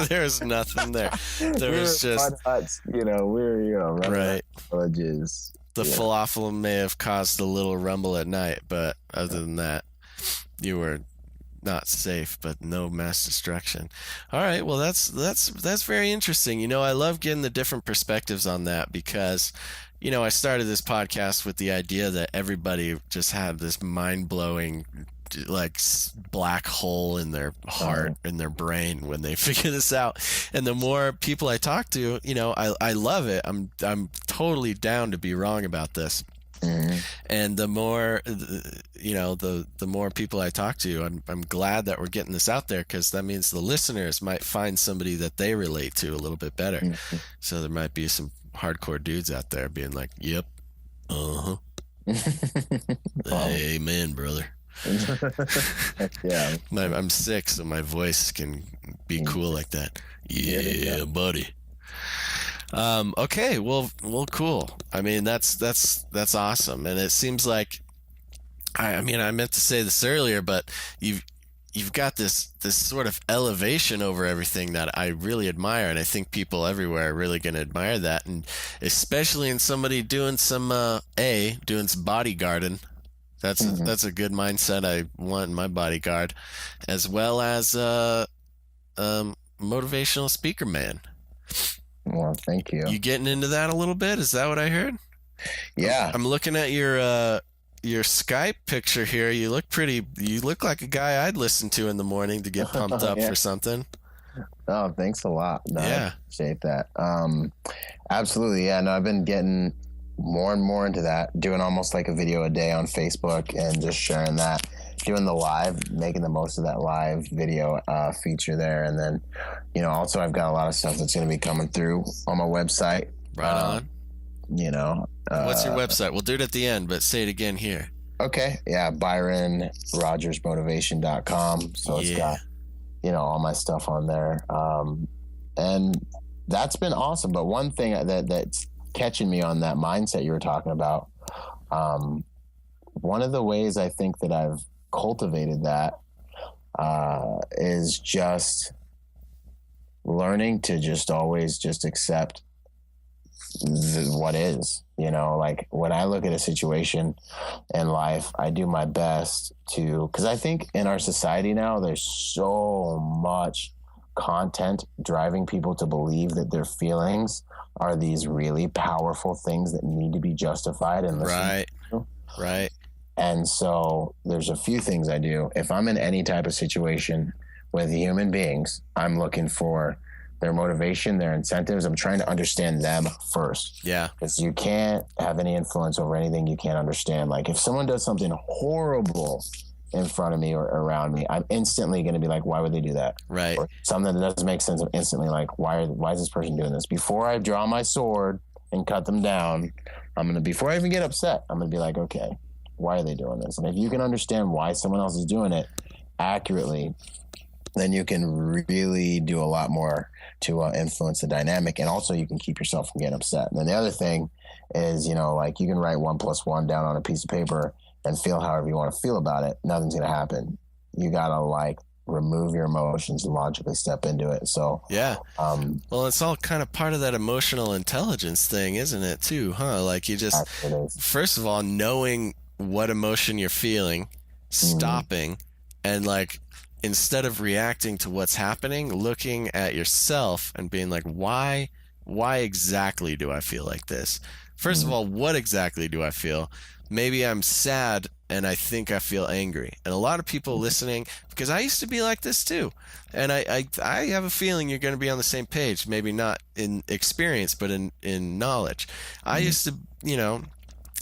There's nothing there. There was just huts, right villages. The falafel may have caused a little rumble at night, but other than that, you were not safe, but no mass destruction. All right, well that's very interesting. I love getting the different perspectives on that, because I started this podcast with the idea that everybody just had this mind-blowing like black hole in their heart, in their brain when they figure this out. And the more people I talk to, I love it. I'm totally down to be wrong about this. Mm-hmm. And the more, the more people I talk to, I'm glad that we're getting this out there, because that means the listeners might find somebody that they relate to a little bit better. Mm-hmm. So there might be some hardcore dudes out there being like, yep, amen, brother. Yeah. I'm sick, so my voice can be cool like that. Yeah, buddy. Okay, well, cool. I mean, that's awesome, and it seems like, I meant to say this earlier, but you've got this sort of elevation over everything that I really admire, and I think people everywhere are really going to admire that, and especially in somebody doing some bodyguarding. That's a good mindset I want in my bodyguard, as well as motivational speaker man. Well, thank you. You getting into that a little bit? Is that what I heard? Yeah. I'm looking at your your Skype picture here, you look like a guy I'd listen to in the morning to get pumped up for something. Oh, thanks a lot. No, yeah. I appreciate that. Absolutely. Yeah, no, I've been getting more and more into that, doing almost like a video a day on Facebook and just sharing that, doing the live, making the most of that live video feature there. And then, also I've got a lot of stuff that's going to be coming through on my website. Right on. What's your website? We'll do it at the end, but say it again here. Okay. Yeah. ByronRodgersMotivation.com. So it's got, all my stuff on there. And that's been awesome. But one thing that's catching me on that mindset you were talking about, one of the ways I think that I've cultivated that is just learning to just always just accept what is, like when I look at a situation in life, I do my best to, because I think in our society now, there's so much content driving people to believe that their feelings are these really powerful things that need to be justified and listened to. Right. And so there's a few things I do. If I'm in any type of situation with human beings, I'm looking for their motivation, their incentives. I'm trying to understand them first. Yeah. Because you can't have any influence over anything you can't understand. Like if someone does something horrible in front of me or around me, I'm instantly going to be like, why would they do that? Right. Or something that doesn't make sense. I'm instantly like, why is this person doing this? Before I draw my sword and cut them down, before I even get upset, I'm going to be like, okay, why are they doing this? And if you can understand why someone else is doing it accurately, then you can really do a lot more to influence the dynamic. And also you can keep yourself from getting upset. And then the other thing is, like you can write 1 + 1 down on a piece of paper and feel however you want to feel about it. Nothing's going to happen. You got to remove your emotions and logically step into it. So, yeah. Well, it's all kind of part of that emotional intelligence thing, isn't it too? Huh? Like you just, first of all, knowing what emotion you're feeling, stopping and instead of reacting to what's happening, looking at yourself and being like, why exactly do I feel like this? First of all, what exactly do I feel? Maybe I'm sad and I think I feel angry. And a lot of people listening, because I used to be like this too. And I have a feeling you're going to be on the same page, maybe not in experience, but in knowledge. I used to,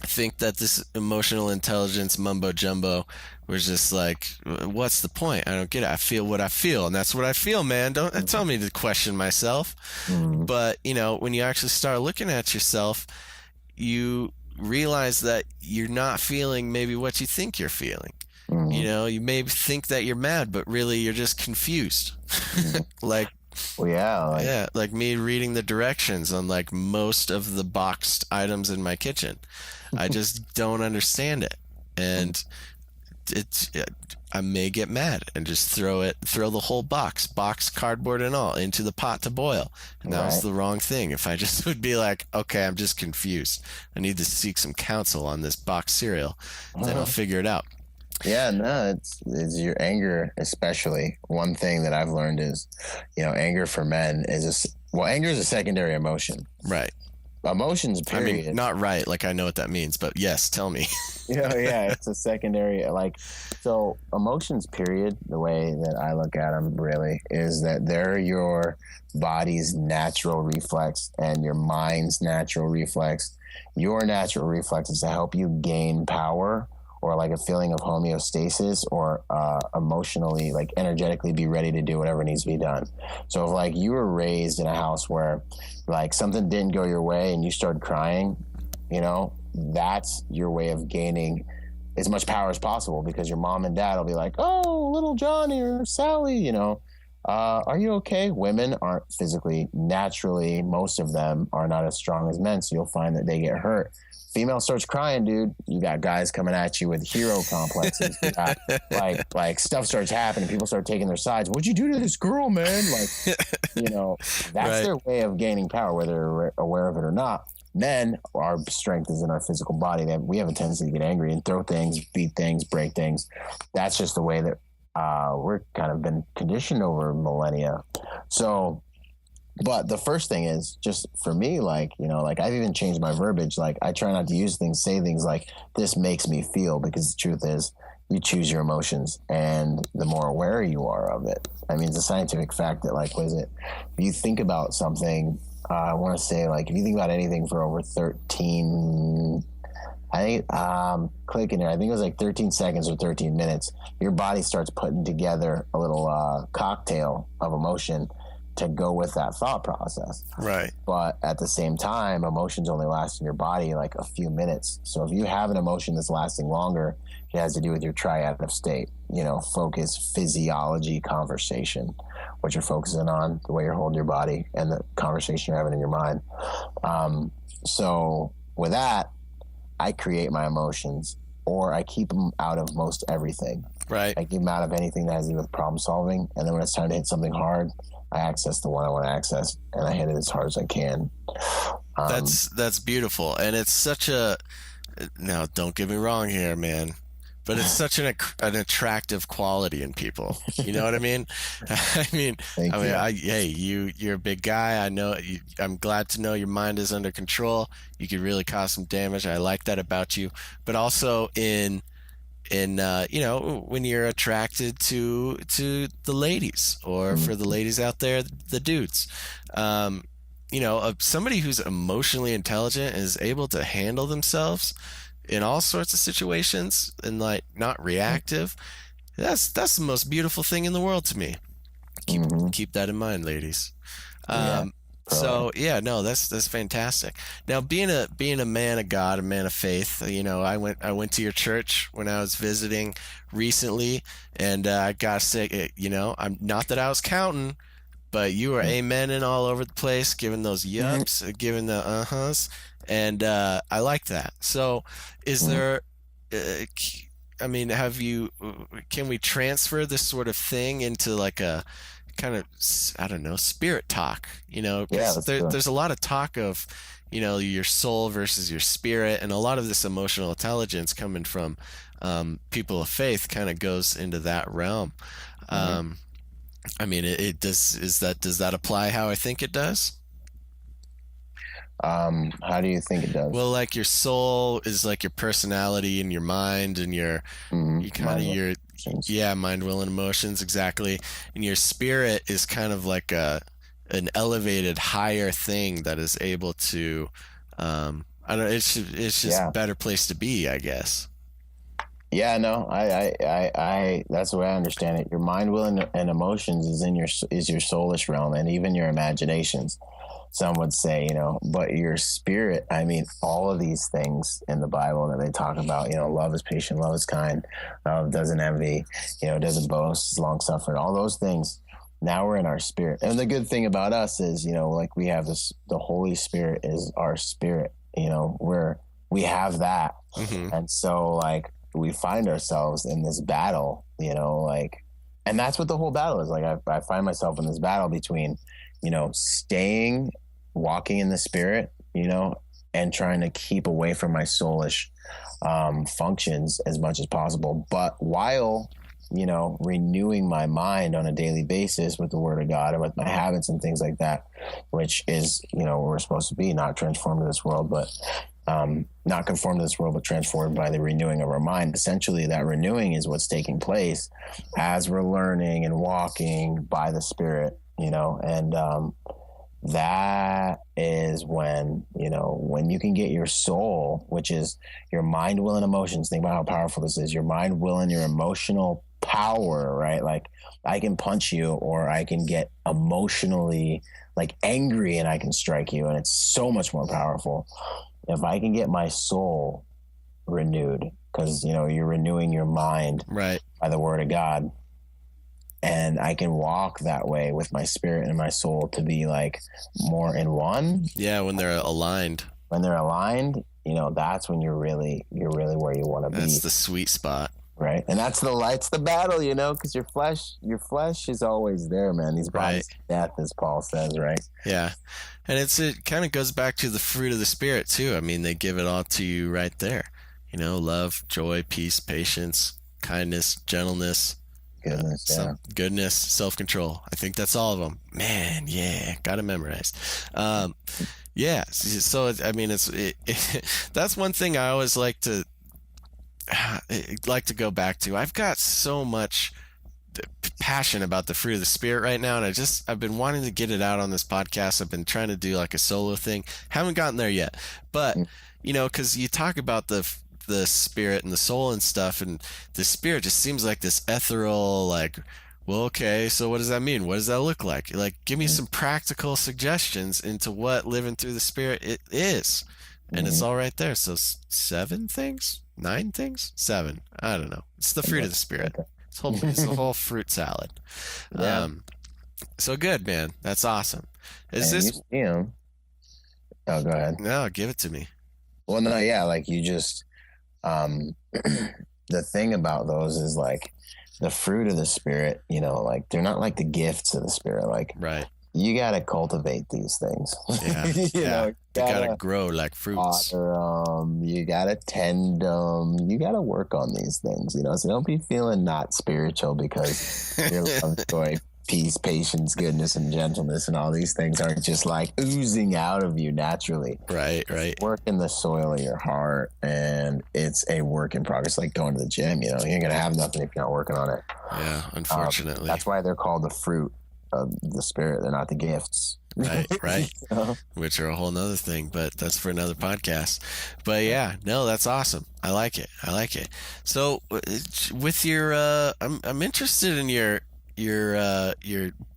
think that this emotional intelligence mumbo jumbo was just like, what's the point? I don't get it. I feel what I feel, and that's what I feel, man. Don't tell me to question myself. But when you actually start looking at yourself, you realize that you're not feeling maybe what you think you're feeling. You may think that you're mad, but really you're just confused. Like me reading the directions on most of the boxed items in my kitchen. I just don't understand it, and I may get mad and just throw the whole box, cardboard and all, into the pot to boil. And that was the wrong thing. If I just would be like, okay, I'm just confused, I need to seek some counsel on this box cereal, then I'll figure it out. Yeah, no, it's your anger, especially. One thing that I've learned is, anger for men anger is a secondary emotion. Right. Emotions, period. I mean, not right. I know what that means, but yes, tell me. Yeah, it's a secondary, so emotions, period, the way that I look at them really is that they're your body's natural reflex and your mind's natural reflex. Your natural reflex is to help you gain power or a feeling of homeostasis or emotionally, energetically be ready to do whatever needs to be done. So if you were raised in a house where something didn't go your way and you started crying, that's your way of gaining as much power as possible, because your mom and dad will be like, oh, little Johnny or Sally, are you okay? Women aren't physically, naturally, most of them are not as strong as men. So you'll find that they get hurt. Female starts crying, dude. You got guys coming at you with hero complexes. You got, stuff starts happening. People start taking their sides. What'd you do to this girl, man? That's their way of gaining power, whether they're aware of it or not. Men, our strength is in our physical body. We have a tendency to get angry and throw things, beat things, break things. That's just the way that we're kind of been conditioned over millennia. So But the first thing is just for me, like, you know, like I've even changed my verbiage. Like I try not to say things like this makes me feel, because the truth is you choose your emotions, and the more aware you are of it. I mean, it's a scientific fact that, like, what is it? If you think about something, I want to say, like, if you think about anything for over 13, I think, clicking there, I think it was like 13 seconds or 13 minutes, your body starts putting together a little cocktail of emotion to go with that thought process. Right. But at the same time, emotions only last in your body like a few minutes. So if you have an emotion that's lasting longer, it has to do with your triad of state, you know, focus, physiology, conversation, what you're focusing on, the way you're holding your body, and the conversation you're having in your mind. So with that, I create my emotions, or I keep them out of most everything. Right. I keep them out of anything that has to do with problem solving. And then when it's time to hit something hard, I access the one I want to access, and I hit it as hard as I can. That's beautiful. And it's such a, now don't get me wrong here, man, but it's such an attractive quality in people. You know what I mean? Hey, you're a big guy. I know. I'm glad to know your mind is under control. You could really cause some damage. I like that about you. But also in you know, when you're attracted to the ladies, or for the ladies out there, the dudes, you know, somebody who's emotionally intelligent and is able to handle themselves in all sorts of situations and like not reactive. That's the most beautiful thing in the world to me. Keep that in mind, ladies. So yeah, no, that's fantastic. Now, being a man of God, a man of faith, you know, I went to your church when I was visiting recently, and I gotta say, you know, I'm not that I was counting, but you were amening all over the place, giving those yups, giving the uh-huhs, and I like that. So, is there? I mean, can we transfer this sort of thing into like a kind of, I don't know, spirit talk, you know, because there's a lot of talk of, you know, your soul versus your spirit, and a lot of this emotional intelligence coming from people of faith kind of goes into that realm. I mean, does that apply how I think it does? How do you think it does? Well, like your soul is like your personality and your mind and your mind, will, and emotions, exactly. And your spirit is kind of like an elevated, higher thing that is able to, I don't know, it's just a better place to be, I guess. Yeah, no, I that's the way I understand it. Your mind, will, and emotions is your soulish realm, and even your imaginations. Some would say, you know, but your spirit, I mean, all of these things in the Bible that they talk about, you know, love is patient, love is kind, love doesn't envy, you know, doesn't boast, is long suffering, all those things. Now we're in our spirit. And the good thing about us is, you know, like we have this, the Holy Spirit is our spirit, you know, we have that. And so like we find ourselves in this battle, you know, like, and that's what the whole battle is. Like I find myself in this battle between, you know, walking in the spirit, you know, and trying to keep away from my soulish functions as much as possible. But while, you know, renewing my mind on a daily basis with the Word of God and with my habits and things like that, which is, you know, where we're supposed to be, not transformed to this world, but not conformed to this world, but transformed by the renewing of our mind. Essentially, that renewing is what's taking place as we're learning and walking by the Spirit, you know, and that is when, you know, when you can get your soul, which is your mind, will, and emotions. Think about how powerful this is. Your mind, will, and your emotional power, right? Like I can punch you, or I can get emotionally like angry and I can strike you. And it's so much more powerful if I can get my soul renewed, because, you know, you're renewing your mind right by the Word of God. And I can walk that way with my spirit and my soul to be like more in one. Yeah, when they're aligned. When they're aligned, you know, that's when you're really where you want to be. That's the sweet spot. Right. And that's the battle, you know, because your flesh is always there, man. These bodies of death, as Paul says, right? Yeah. And it kind of goes back to the fruit of the Spirit too. I mean, they give it all to you right there. You know, love, joy, peace, patience, kindness, gentleness, Goodness, self-control. I think that's all of them. Man, yeah, got to memorize. Yeah, so I mean, that's one thing I always like to go back to. I've got so much passion about the fruit of the spirit right now, and I've been wanting to get it out on this podcast. I've been trying to do like a solo thing, haven't gotten there yet, but because you talk about the spirit and the soul and stuff, and the spirit just seems like this ethereal, like, well, okay, so what does that mean? What does that look like? Like, give me some practical suggestions into what living through the spirit it is. And it's all right there. So 7 things, 9 things, 7. I don't know. It's the fruit of the spirit. It's a whole fruit salad. Yeah. So good, man. That's awesome. Is and this? Oh, go ahead. No, give it to me. Well, no, yeah, like you just, the thing about those is like the fruit of the spirit, like they're not like the gifts of the spirit. Like, right. You got to cultivate these things. Yeah. You gotta grow like fruits. Water, you got to tend them. You got to work on these things, so don't be feeling not spiritual because your love, joy, peace, patience, goodness, and gentleness, and all these things aren't just like oozing out of you naturally. Right. Work in the soil of your heart, and it's a work in progress, like going to the gym. You ain't gonna have nothing if you're not working on it. Yeah, unfortunately. That's why they're called the fruit of the spirit. They're not the gifts. Right. Which are a whole nother thing, but that's for another podcast. But yeah, no, that's awesome. I like it. So with your I'm interested in your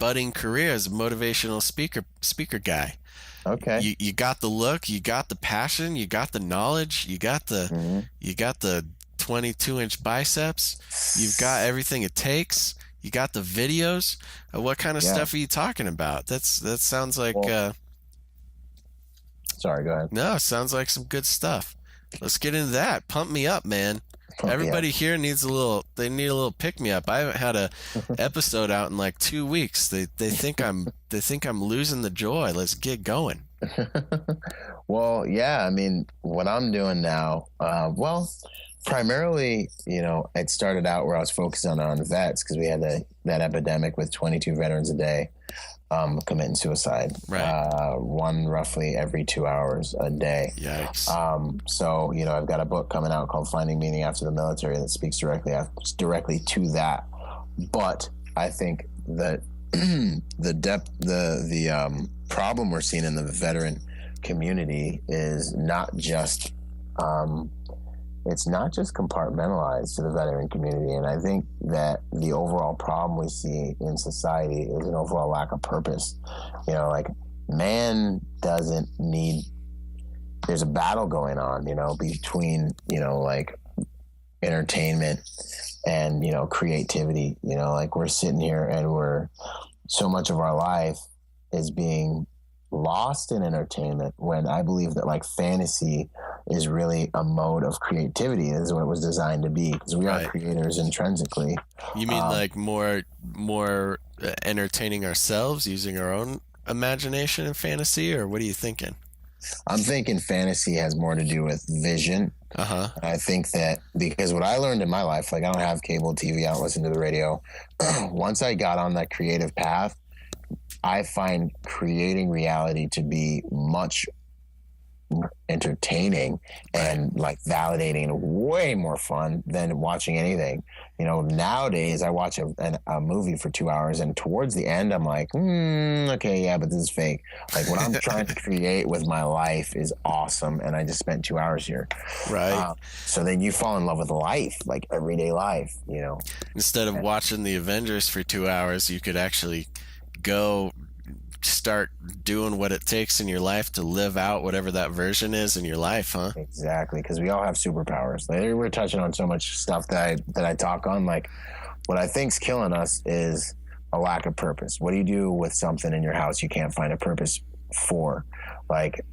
budding career as a motivational speaker guy. Okay. You got the look, you got the passion, you got the knowledge, you got the 22-inch biceps, you've got everything it takes, you got the videos. What kind of stuff are you talking about? That sounds like sorry, go ahead. No, it sounds like some good stuff. Let's get into that. Pump me up, man. Everybody here needs a little pick me up. I haven't had a episode out in like 2 weeks. They think I'm losing the joy. Let's get going. Well, yeah, I mean, what I'm doing now, primarily, it started out where I was focused on vets because we had that epidemic with 22 veterans a day committing suicide. Right. One roughly every 2 hours a day. Yikes. So, I've got a book coming out called Finding Meaning After the Military that speaks directly to that. But I think that the problem we're seeing in the veteran community is not just it's not just compartmentalized to the veteran community. And I think that the overall problem we see in society is an overall lack of purpose. Like man doesn't need, there's a battle going on, between, like entertainment and, creativity, like we're sitting here and so much of our life is being lost in entertainment when I believe that like fantasy is really a mode of creativity, is what it was designed to be, because we are creators intrinsically. You mean like more entertaining ourselves using our own imagination and fantasy, or what are you thinking? I'm thinking fantasy has more to do with vision. I think that because what I learned in my life, like I don't have cable TV, I don't listen to the radio. Once I got on that creative path, I find creating reality to be much entertaining and like validating and way more fun than watching anything. Nowadays I watch a movie for 2 hours and towards the end I'm like, okay, yeah, but this is fake. Like what I'm trying to create with my life is awesome and I just spent 2 hours here. Right. So then you fall in love with life, like everyday life, Instead of watching the Avengers for 2 hours, you could actually go start doing what it takes in your life to live out whatever that version is in your life, huh? Exactly, because we all have superpowers. Like, we're touching on so much stuff that I talk on. Like, what I think's killing us is a lack of purpose. What do you do with something in your house you can't find a purpose for? Like,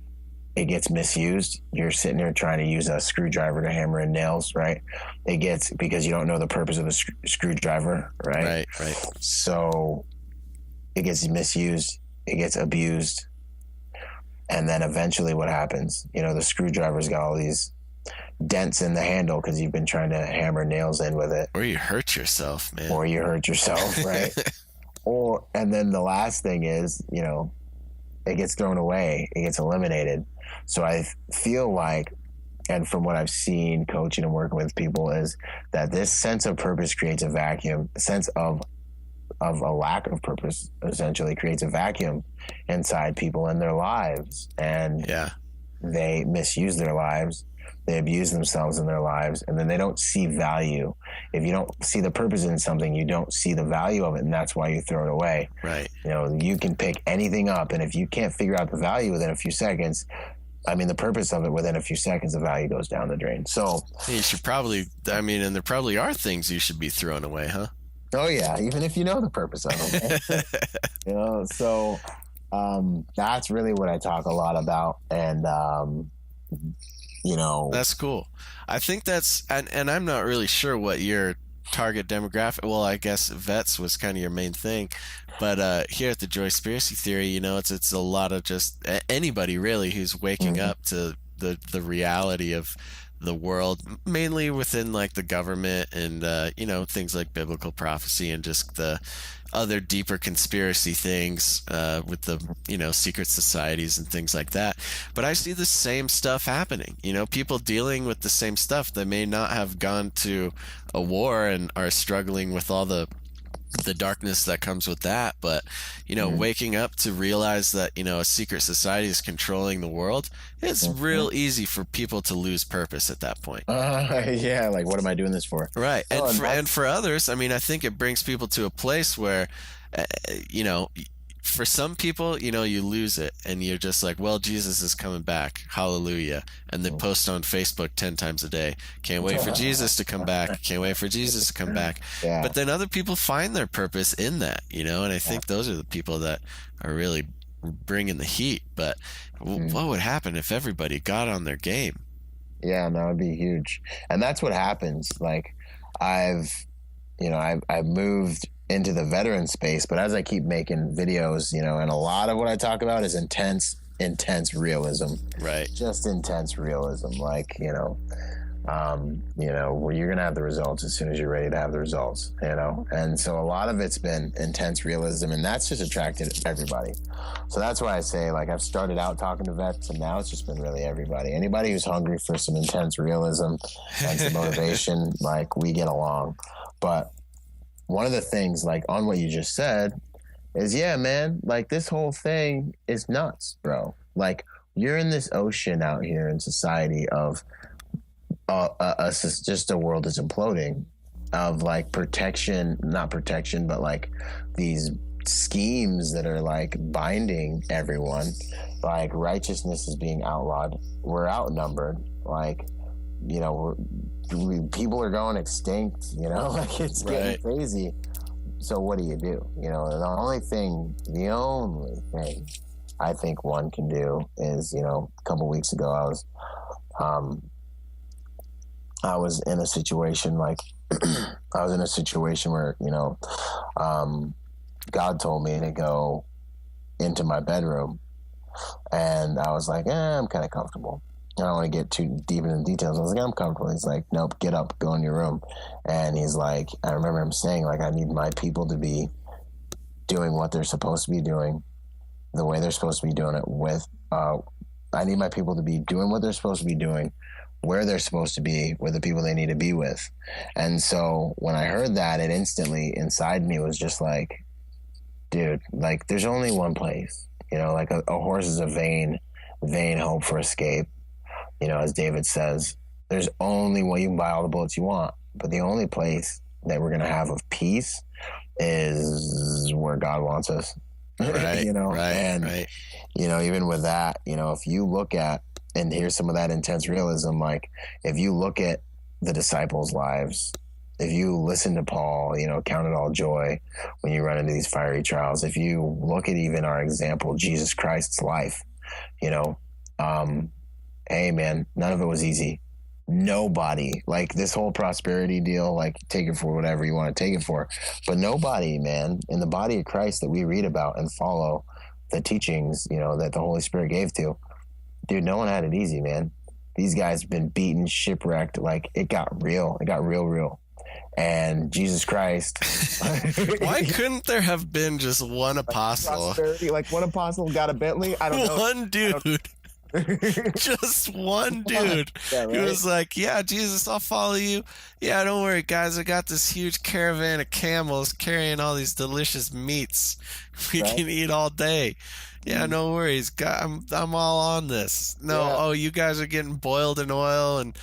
it gets misused. You're sitting there trying to use a screwdriver to hammer in nails, right? It gets, because you don't know the purpose of the screwdriver, right? Right. So it gets misused. It gets abused. And then eventually what happens? The screwdriver's got all these dents in the handle because you've been trying to hammer nails in with it. Or you hurt yourself, man. Right? And then the last thing is, it gets thrown away. It gets eliminated. So I feel like, and from what I've seen coaching and working with people, is that this sense of purpose creates a vacuum. A sense of a lack of purpose essentially creates a vacuum inside people in their lives. And they misuse their lives. They abuse themselves in their lives, and then they don't see value. If you don't see the purpose in something, you don't see the value of it, and that's why you throw it away. Right. You can pick anything up, and if you can't figure out the value within a few seconds, the purpose of it within a few seconds, the value goes down the drain. So you should probably, and there probably are things you should be throwing away, huh? Oh yeah, even if you know the purpose of them. So that's really what I talk a lot about, and that's cool. I think that's, and I'm not really sure what your target demographic, well, I guess vets was kind of your main thing, but here at the Joyspiracy Theory, it's a lot of just anybody really who's waking up to the reality of the world, mainly within like the government and things like biblical prophecy and just the other deeper conspiracy things with the secret societies and things like that. But I see the same stuff happening. People dealing with the same stuff. They may not have gone to a war and are struggling with all the darkness that comes with that, but waking up to realize that a secret society is controlling the world, it's real easy for people to lose purpose at that point. Like, what am I doing this for? Right. And for others, I think it brings people to a place where for some people, you lose it and you're just like, well, Jesus is coming back. Hallelujah. And they post on Facebook 10 times a day. Can't wait for Jesus to come back. Can't wait for Jesus to come back. Yeah. But then other people find their purpose in that, and I think those are the people that are really bringing the heat. But what would happen if everybody got on their game? Yeah, that would be huge. And that's what happens. Like I've moved into the veteran space, but as I keep making videos, and a lot of what I talk about is intense realism. Right. Just intense realism. Like, where you're going to have the results as soon as you're ready to have the results, and so a lot of it's been intense realism, and that's just attracted everybody. So that's why I say, like, I've started out talking to vets, and now it's just been really anybody who's hungry for some intense realism and some motivation. Like, we get along. But one of the things, like, on what you just said is, yeah, man, like, this whole thing is nuts, bro. Like, you're in this ocean out here in society of just a world that's imploding, of like not protection, but like these schemes that are like binding everyone. Like, righteousness is being outlawed. We're outnumbered. Like, people are going extinct, like, it's getting crazy. So what do? The only thing I think one can do is, a couple weeks ago, I was in a situation where, God told me to go into my bedroom, and I was like, I'm kind of comfortable. I don't want to get too deep into the details. I was like, I'm comfortable. He's like, nope, get up, go in your room. And he's like, I remember him saying, like, I need my people to be doing what they're supposed to be doing, the way they're supposed to be doing it with, I need my people to be doing what they're supposed to be doing, where they're supposed to be, with the people they need to be with. And so when I heard that, it instantly inside me was just like, dude, like, there's only one place, like a horse is a vain hope for escape. As David says, there's only one. You can buy all the bullets you want, but the only place that we're going to have of peace is where God wants us. Right. Even with that, if you look at, and here's some of that intense realism, like, if you look at the disciples' lives, if you listen to Paul, count it all joy when you run into these fiery trials. If you look at even our example, Jesus Christ's life, hey, man, none of it was easy. Nobody, like, this whole prosperity deal, like, take it for whatever you want to take it for. But nobody, man, in the body of Christ that we read about and follow the teachings, that the Holy Spirit gave to, dude, no one had it easy, man. these guys have been beaten, shipwrecked. Like, it got real. It got real. And Jesus Christ. Why couldn't there have been just one apostle? Like, one apostle got a Bentley? I don't know. One dude. Just one dude. Yeah, right? He was like, yeah, Jesus, I'll follow you. Yeah, don't worry, guys. I got this huge caravan of camels carrying all these delicious meats we can eat all day. Yeah, no worries. God, I'm all on this. No, oh, you guys are getting boiled in oil and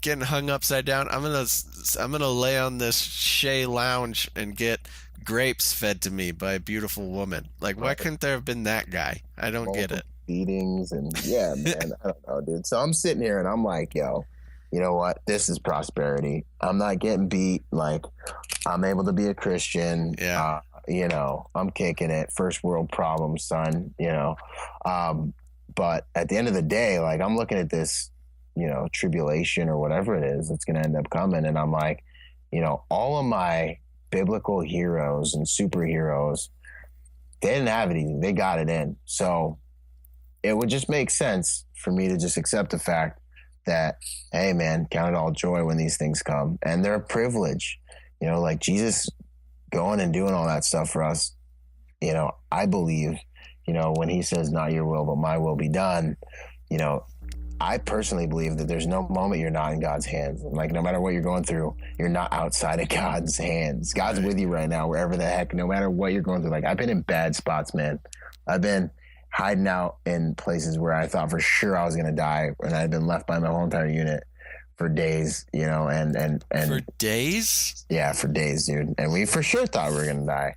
getting hung upside down. I'm gonna lay on this Shea lounge and get grapes fed to me by a beautiful woman. Like, why couldn't there have been that guy? I don't get it. Beatings and man, I don't know, dude. So I'm sitting here and I'm like, yo, you know what? This is prosperity. I'm not getting beat. Like, I'm able to be a Christian. Yeah. You know, I'm kicking it. First world problems, son, you know. But at the end of the day, like, I'm looking at this, you know, tribulation or whatever it is that's going to end up coming. And I'm like, you know, all of my biblical heroes and superheroes, they didn't have it easy. They got it in. So it would just make sense for me to just accept the fact that, hey, man, count it all joy when these things come. And they're a privilege, you know, like Jesus going and doing all that stuff for us. You know, I believe, you know, when he says not your will, but my will be done, you know, I personally believe that there's no moment you're not in God's hands. And like, no matter what you're going through, you're not outside of God's hands. God's with you right now, wherever the heck, no matter what you're going through. Like, I've been in bad spots, man. I've been hiding out in places where I thought for sure I was going to die. And I'd been left by my whole entire unit for days, you know, and for days? Yeah, for days, dude. And we for sure thought we were going to die.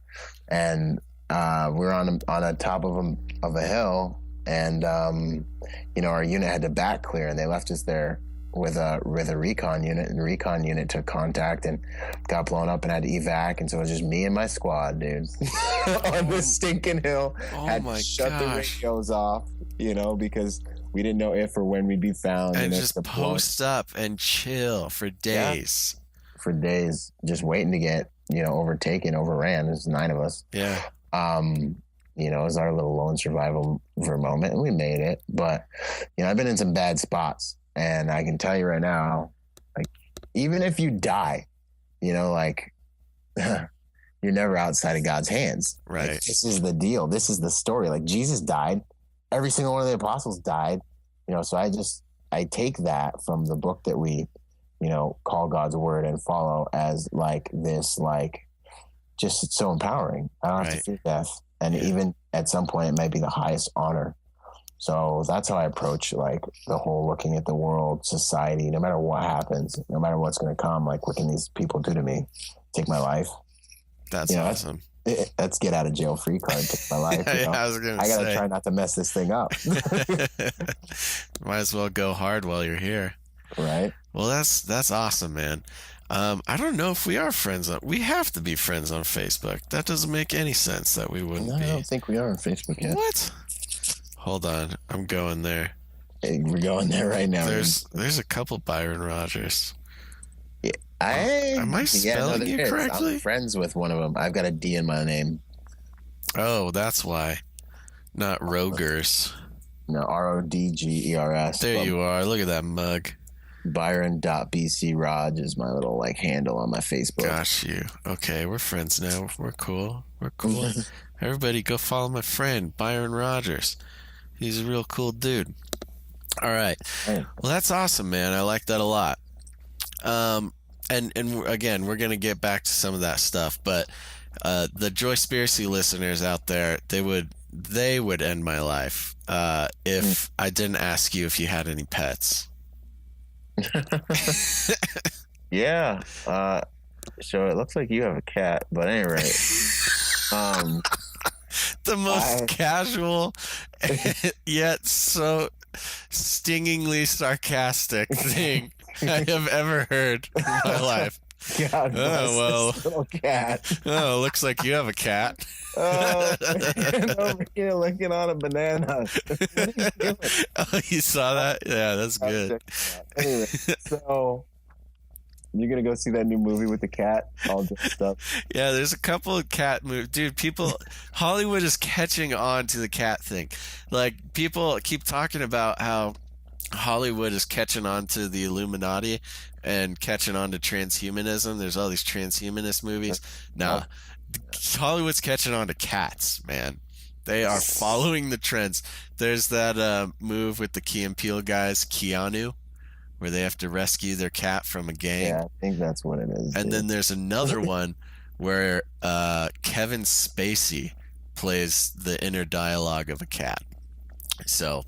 And we're on a top of a hill. And, you know, our unit had to back clear, and they left us there with a recon unit, and the recon unit took contact and got blown up and had to evac. And so it was just me and my squad, dude, on this stinking hill. Had to shut the radios off, you know, because we didn't know if or when we'd be found. And just post up and chill for days. Yeah, for days, just waiting to get, you know, overran. There's 9 of us. Yeah. You know, it was our little lone survival for a moment, and we made it. But, you know, I've been in some bad spots, and I can tell you right now, like, even if you die, you know, like, you're never outside of God's hands. Right. Like, this is the deal. This is the story. Like, Jesus died. Every single one of the apostles died. You know, so I take that from the book that we, you know, call God's word and follow as like this, like, just it's so empowering. I don't have to fear death. And even at some point, it might be the highest honor. So that's how I approach, like, the whole looking at the world, society, no matter what happens, no matter what's going to come, like, what can these people do to me? Take my life. That's awesome. That's get out of jail free card. Take my life. You know? I got to try not to mess this thing up. Might as well go hard while you're here. Right. Well, that's awesome, man. I don't know if we are friends. We have to be friends on Facebook. That doesn't make any sense that we wouldn't be. I don't think we are on Facebook yet. What? Hold on. I'm going there. Hey, we're going there right now. There's a couple Byron Rodgers. Yeah. Am I spelling you correctly? I'm friends with one of them. I've got a D in my name. Oh, that's why. Not Rogers. No, Rodgers. There you are. Look at that mug. Byron.bcrod is my little, like, handle on my Facebook. Gosh, you. Okay, we're friends now. We're cool. Everybody go follow my friend, Byron Rodgers. He's a real cool dude. All right. Well, that's awesome, man. I like that a lot. And again, we're going to get back to some of that stuff, but the Joyspiracy listeners out there, they would end my life if I didn't ask you if you had any pets. Yeah. So it looks like you have a cat, but anyway. The most casual yet so stingingly sarcastic thing I have ever heard in my life. God bless this little cat. Oh, looks like you have a cat. And over here looking on a banana. What are you doing? Oh, you saw that? Yeah, that's good. Anyway, so you're gonna go see that new movie with the cat, all dressed up. Yeah, there's a couple of cat movies. Dude, Hollywood is catching on to the cat thing. Like, people keep talking about how Hollywood is catching on to the Illuminati and catching on to transhumanism. There's all these transhumanist movies. Now, Hollywood's catching on to cats, man. They are following the trends. There's that move with the Key and Peele guys, Keanu, where they have to rescue their cat from a gang. Yeah, I think that's what it is. And then there's another one where Kevin Spacey plays the inner dialogue of a cat. So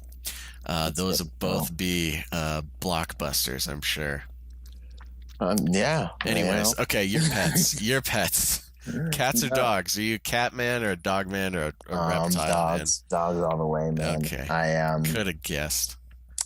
those will both be blockbusters, I'm sure. Yeah. Anyways, okay, your pets. Your pets. Cats or dogs? Are you a cat man or a dog man or a reptile dogs, man? Dogs all the way, man. Okay. I could have guessed.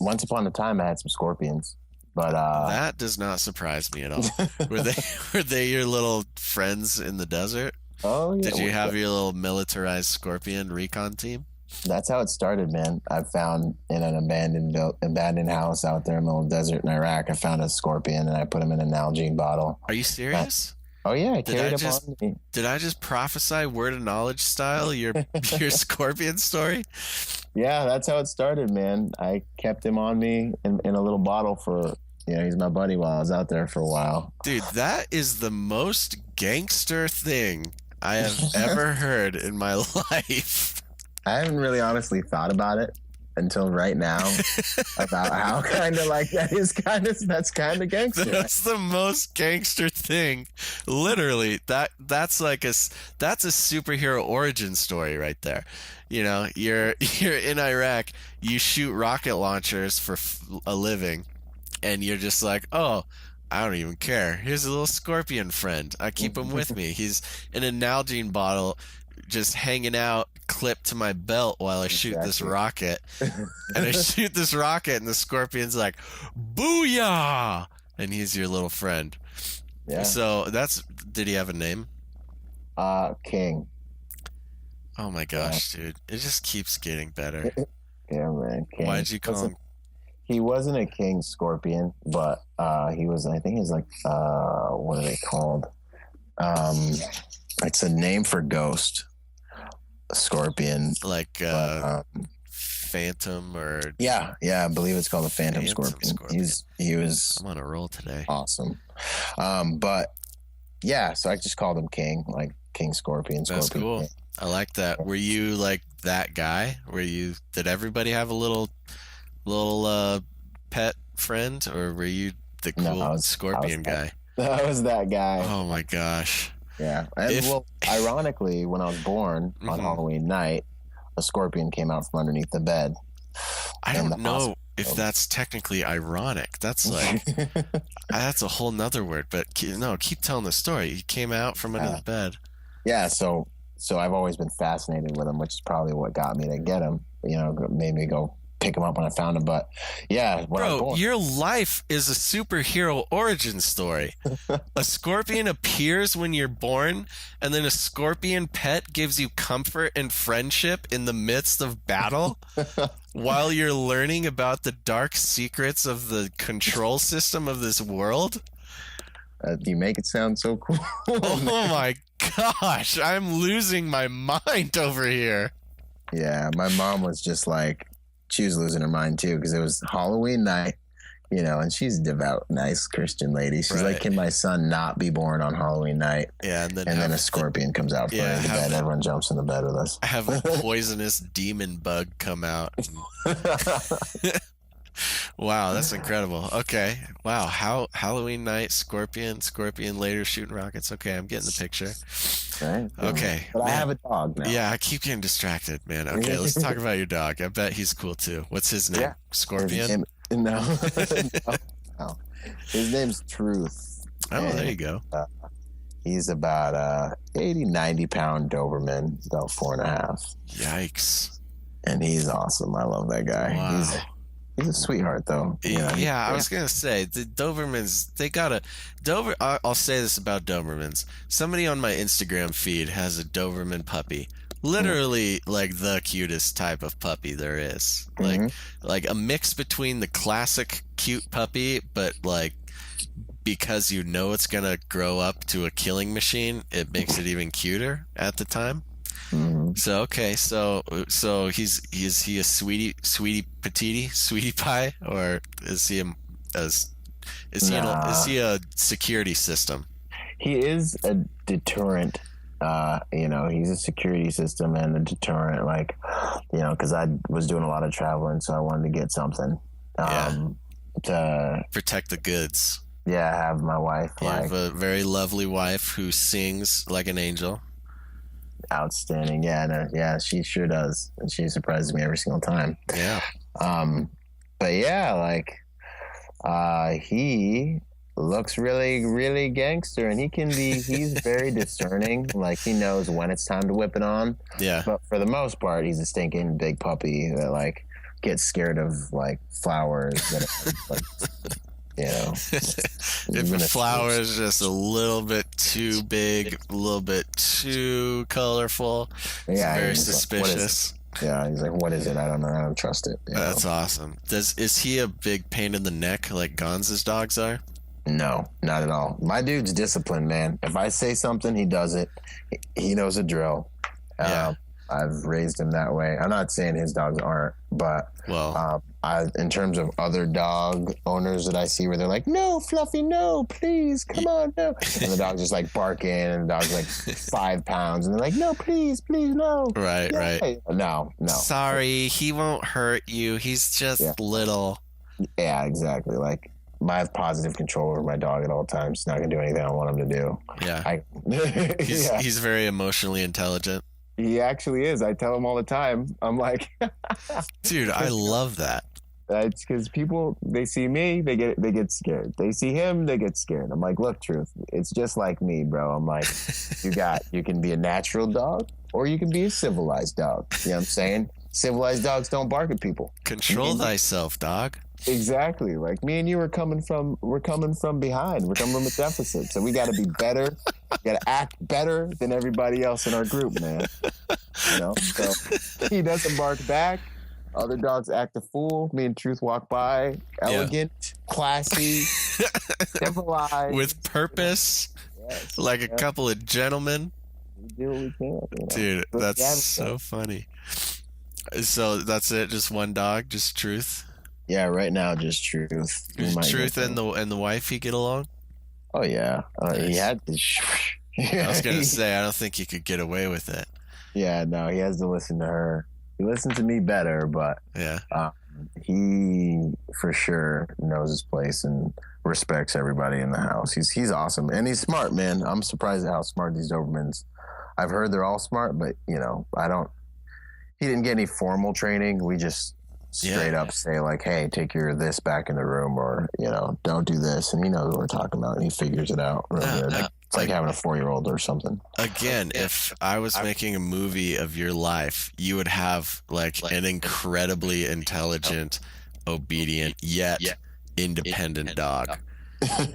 Once upon a time, I had some scorpions, but that does not surprise me at all. Were they your little friends in the desert? Oh yeah. Did you have your little militarized scorpion recon team? That's how it started, man. I found in an abandoned house out there in the middle desert in Iraq. I found a scorpion and I put him in an Nalgene bottle. Are you serious? Oh yeah, I carried him on me. Did I just prophesy word of knowledge style your scorpion story? Yeah, that's how it started, man. I kept him on me in a little bottle for, he's my buddy while I was out there for a while. Dude, that is the most gangster thing I have ever heard in my life. I haven't really honestly thought about it until right now about how kind of like that's kind of gangster. That's the most gangster thing. Literally, that's a superhero origin story right there. You're in Iraq, you shoot rocket launchers for a living, and you're just like, oh, I don't even care. Here's a little scorpion friend. I keep him with me. He's in a Nalgene bottle, just hanging out, clipped to my belt while I shoot this rocket. And I shoot this rocket, and the scorpion's like, booyah! And he's your little friend. Yeah. So did he have a name? King. Oh my gosh, dude. It just keeps getting better. Yeah, man. King. Why'd you call him? He wasn't a king scorpion, but he was, I think he's like, what are they called? It's a name for ghost. Scorpion, like Phantom or yeah, I believe it's called a Phantom Scorpion. He was I'm on a roll today. Awesome. But yeah, so I just called him King, like King Scorpion. That's cool. King. I like that. Were you like that guy? Did everybody have a little pet friend, or were you the cool scorpion guy? I was that guy. Oh my gosh. Yeah. And ironically, when I was born on Halloween night, a scorpion came out from underneath the bed. I don't know if that's technically ironic. That's like, that's a whole nother word, but keep telling the story. He came out from under the bed. Yeah. So I've always been fascinated with him, which is probably what got me to get him, made me go pick him up when I found him. But yeah, bro, your life is a superhero origin story. A scorpion appears when you're born, and then a scorpion pet gives you comfort and friendship in the midst of battle while you're learning about the dark secrets of the control system of this world. You make it sound so cool. Oh my gosh, I'm losing my mind over here. Yeah, my mom was just like, she was losing her mind too, because it was Halloween night, and she's a devout, nice Christian lady. She's like, can my son not be born on Halloween night? Yeah, and then a scorpion comes out from under the bed. Everyone jumps in the bed with us. Have a poisonous demon bug come out. Wow, that's incredible. Okay. Wow. Halloween night, scorpion later shooting rockets. Okay, I'm getting the picture. Right. Okay. But man, I have a dog now. Yeah, I keep getting distracted, man. Okay, let's talk about your dog. I bet he's cool too. What's his name? Yeah. Scorpion? No. His name's Truth. Oh, there you go. He's about 80, 90-pound Doberman, about 4.5. Yikes. And he's awesome. I love that guy. Wow. He's a sweetheart, though. Yeah, I was going to say, the Dobermans, I'll say this about Dobermans. Somebody on my Instagram feed has a Doberman puppy. Literally, like, the cutest type of puppy there is. Like a mix between the classic cute puppy, but, like, because it's going to grow up to a killing machine, it makes it even cuter at the time. So okay, so is he a sweetie petite, sweetie pie, or is he is he a security system? He is a deterrent. He's a security system and a deterrent. Like, because I was doing a lot of traveling, so I wanted to get something to protect the goods. Yeah, I have my wife. You have a very lovely wife who sings like an angel. Outstanding. Yeah, she sure does, and she surprises me every single time. Yeah. But yeah, like, he looks really, really gangster, and he's very discerning. Like, he knows when it's time to whip it on. Yeah. But for the most part, he's a stinking big puppy that, like, gets scared of, like, flowers that are, like, if a flower is just a little bit too big, a little bit too colorful, it's very suspicious. He's like, what is it? I don't know. I don't trust it. That's awesome. Is he a big pain in the neck like Gonz's dogs are? No, not at all. My dude's disciplined, man. If I say something, he does it. He knows a drill. I've raised him that way. I'm not saying his dogs aren't, but in terms of other dog owners that I see where they're like, no, Fluffy, no, please, come on, no. And the dog's just like barking, and the dog's like 5 pounds, and they're like, no, please, no. Right, yeah. Right. No. Sorry, he won't hurt you. He's just little. Yeah, exactly. Like, I have positive control over my dog at all times. He's not going to do anything I want him to do. Yeah. He's very emotionally intelligent. He actually is. I tell him all the time. I'm like, dude, I love that. It's because people, they see me, they get scared. They see him, they get scared. I'm like, look, Truth, it's just like me, bro. I'm like, you can be a natural dog, or you can be a civilized dog. You know what I'm saying? Civilized dogs don't bark at people. Control thyself, dog. Exactly. Like, me and you are coming from behind. We're coming from a deficit. So we got to be better. We got to act better than everybody else in our group, man. So he doesn't bark back. Other dogs act a fool. Me and Truth walk by, elegant, classy, civilized, with purpose, like a couple of gentlemen. We do what we can. Dude, that's so funny. So that's it. Just one dog. Just Truth. Yeah, right now just Truth. Truth and the wife, he get along? Oh yeah, nice. He had to. I was gonna say, I don't think he could get away with it. Yeah, no, he has to listen to her. He listens to me better, but he for sure knows his place and respects everybody in the house. He's awesome, and he's smart, man. I'm surprised at how smart these Dobermans. I've heard they're all smart, but I don't. He didn't get any formal training. We just straight up say, like, hey, take your this back in the room, or don't do this, and he knows what we're talking about, and he figures it out real good. It's like having a 4-year-old or something. Again, if I was making a movie of your life, you would have like an incredibly intelligent, obedient yet independent dog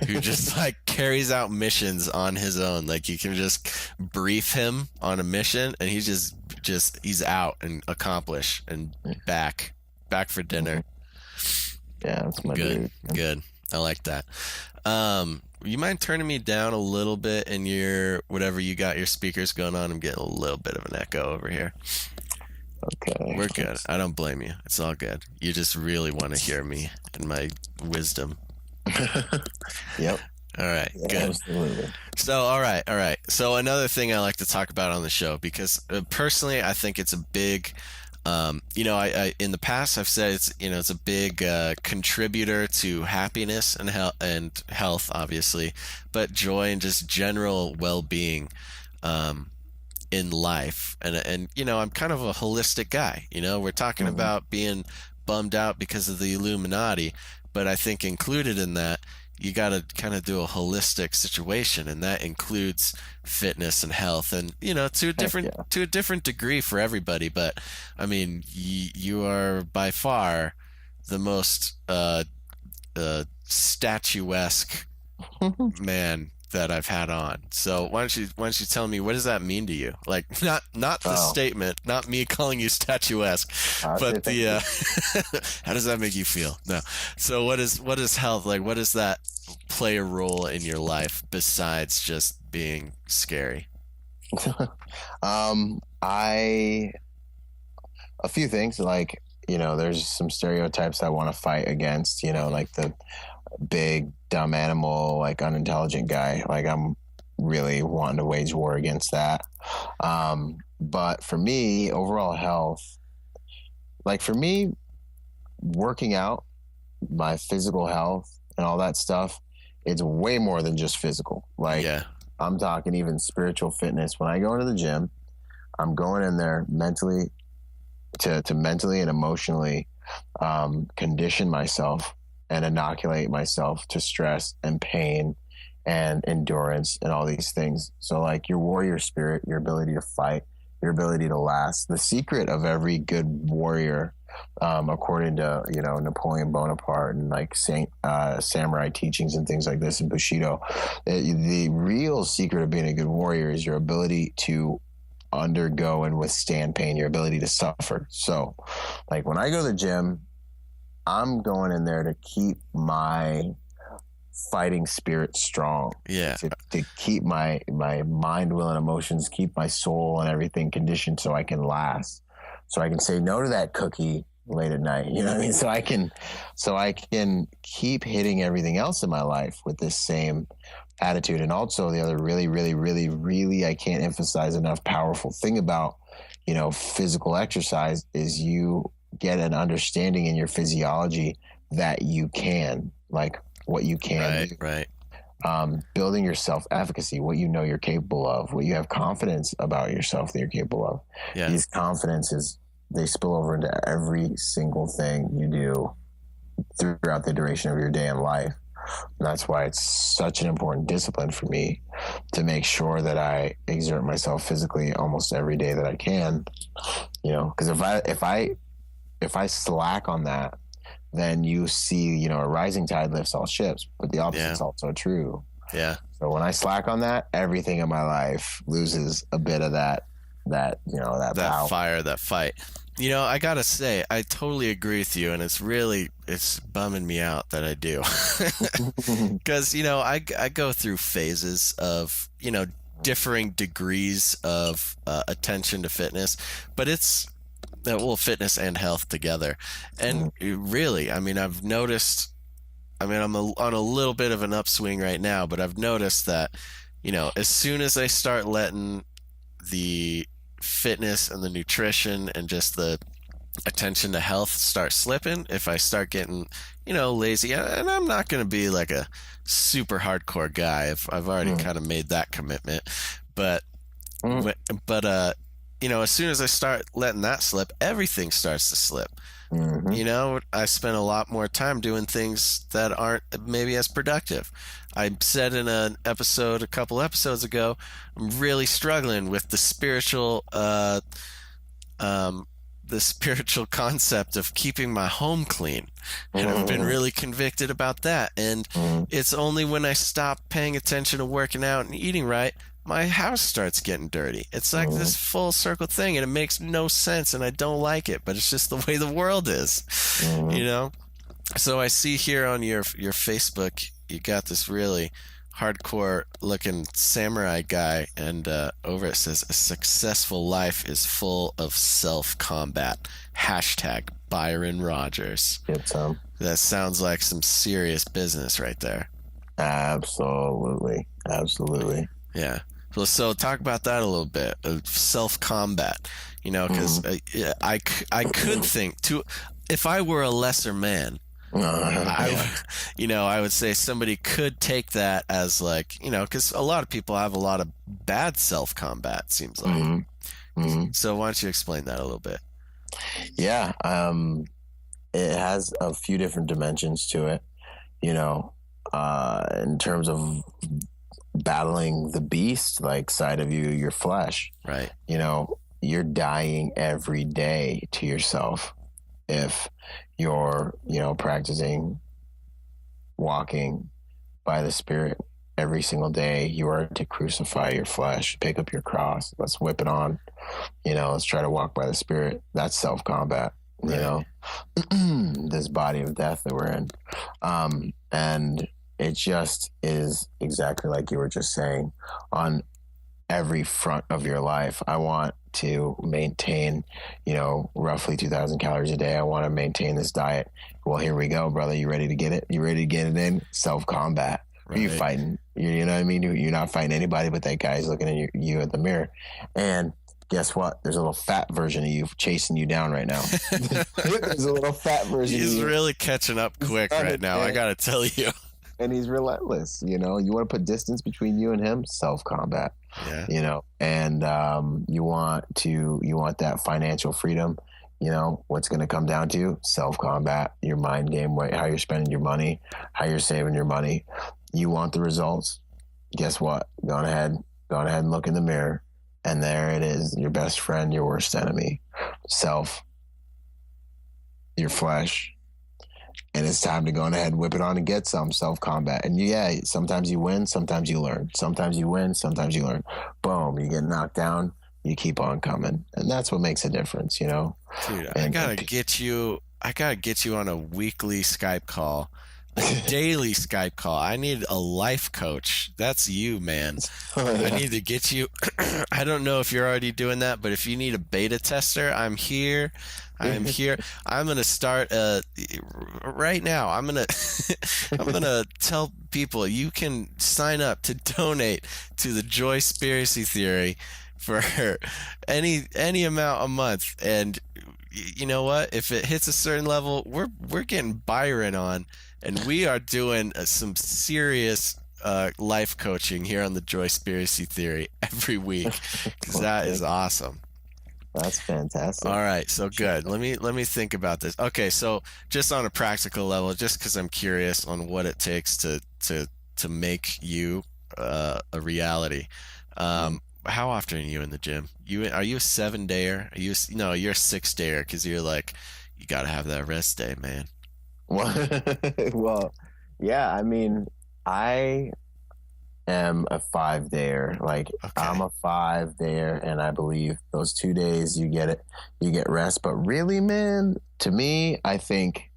who just like carries out missions on his own. Like, you can just brief him on a mission and he's just he's out and accomplish and back for dinner. Yeah, that's my dude. Good. I like that. You mind turning me down a little bit in your whatever you got your speakers going on? I'm getting a little bit of an echo over here. Okay. We're good. I don't blame you. It's all good. You just really want to hear me and my wisdom. Yep. All right, yeah, good. Absolutely. So, all right. So another thing I like to talk about on the show, because personally, I think it's a big, I in the past I've said it's a big contributor to happiness and health, obviously, but joy and just general well-being in life. And I'm kind of a holistic guy. We're talking about being bummed out because of the Illuminati, but I think included in that, you got to kind of do a holistic situation, and that includes fitness and health, and to a different degree for everybody. But I mean, you are by far the most statuesque man that I've had on. So why don't you tell me, what does that mean to you? Like, not the statement, not me calling you statuesque, but the how does that make you feel? No. So what is health like? What does that play a role in your life besides just being scary? A few things, like, there's some stereotypes I want to fight against, like the big dumb animal, like unintelligent guy. Like, I'm really wanting to wage war against that. But for me, overall health, like for me, working out, my physical health and all that stuff, it's way more than just physical. Like, Yeah. I'm talking even spiritual fitness. When I go into the gym, I'm going in there mentally to mentally and emotionally condition myself and inoculate myself to stress and pain and endurance and all these things. So, like, your warrior spirit, your ability to fight, your ability to last, the secret of every good warrior, according to, Napoleon Bonaparte and like samurai teachings and things like this in Bushido, the real secret of being a good warrior is your ability to undergo and withstand pain, your ability to suffer. So, like, when I go to the gym, I'm going in there to keep my fighting spirit strong. Yeah. To keep my mind, will, and emotions, keep my soul and everything conditioned so I can last. So I can say no to that cookie late at night. You know what I mean? So I can keep hitting everything else in my life with this same attitude. And also the other really, really, really, really, I can't emphasize enough, powerful thing about, physical exercise is you get an understanding in your physiology that you can, like, what you can do. Right. Building your self-efficacy, what you're capable of, what you have confidence about yourself that you're capable of. Yeah. These confidences, they spill over into every single thing you do throughout the duration of your day and life. And that's why it's such an important discipline for me to make sure that I exert myself physically almost every day that I can. Because if I slack on that, then you see, a rising tide lifts all ships, but the opposite is also true. Yeah. So when I slack on that, everything in my life loses a bit of that power. Fire, that fight. I gotta say, I totally agree with you, and it's bumming me out that I do. Because, I go through phases of, differing degrees of attention to fitness, but it's, fitness and health together. And really, I've noticed, I'm on a little bit of an upswing right now, but I've noticed that, as soon as I start letting the fitness and the nutrition and just the attention to health start slipping, if I start getting, lazy, and I'm not going to be like a super hardcore guy. I've already kind of made that commitment, but as soon as I start letting that slip, everything starts to slip. I spend a lot more time doing things that aren't maybe as productive. I said in a couple episodes ago, I'm really struggling with the spiritual concept of keeping my home clean. And I've been really convicted about that. And it's only when I stop paying attention to working out and eating right, my house starts getting dirty. It's like this full circle thing, and it makes no sense, and I don't like it, but it's just the way the world is, So I see here on your Facebook, you got this really hardcore looking samurai guy, and over it says, "A successful life is full of self-combat. # Byron Rodgers." That sounds like some serious business right there. Absolutely. Yeah. So talk about that a little bit, of self-combat, because I could think if I were a lesser man, I would say somebody could take that as like, because a lot of people have a lot of bad self-combat, seems like. So why don't you explain that a little bit? Yeah. It has a few different dimensions to it, in terms of battling the beast, like, side of you, your flesh. Right. You're dying every day to yourself if you're, practicing walking by the Spirit every single day. You are to crucify your flesh, pick up your cross. Let's whip it on. Let's try to walk by the Spirit. That's self-combat, this body of death that we're in. And it just is exactly like you were just saying, on every front of your life. I want to maintain, roughly 2,000 calories a day. I want to maintain this diet. Well, here we go, brother. You ready to get it? You ready to get it in? Self-combat. Right. Who are you fighting? You know what I mean? You're not fighting anybody but that guy's looking at you at the mirror. And guess what? There's a little fat version of you chasing you down right now. There's a little fat version. He's really catching up quick right now. I got to tell you. And he's relentless. You want to put distance between you and him? Self-combat. Yeah. And you want that financial freedom. What's going to come down to self-combat, your mind game, how you're spending your money, how you're saving your money. You want the results. Guess what? Go ahead and look in the mirror. And there it is, your best friend, your worst enemy, self, your flesh. And it's time to go ahead and whip it on and get some self-combat. And sometimes you win, sometimes you learn. Sometimes you win, sometimes you learn. Boom, you get knocked down, you keep on coming. And that's what makes a difference, Dude, I gotta get you on a weekly Skype call. A daily Skype call. I need a life coach. That's you, man. I need to get you. I don't know if you're already doing that, but if you need a beta tester, I'm here. I'm here. I'm gonna start right now. I'm gonna tell people you can sign up to donate to the Joyspiracy theory for any amount a month, and you know what? If it hits a certain level, we're getting Byron on. And we are doing some serious life coaching here on the Joyspiracy theory every week, because that is awesome. That's fantastic. All right, so good. Let me think about this. Okay, so just on a practical level, just because I'm curious on what it takes to make you a reality. How often are you in the gym? Are you a 7-dayer? No, you're a 6-dayer because you're like, you got to have that rest day, man. Well, yeah, I mean, I am a 5-dayer. Like, okay. I'm a 5-dayer, and I believe those 2 days you get rest. But really, man, to me, I think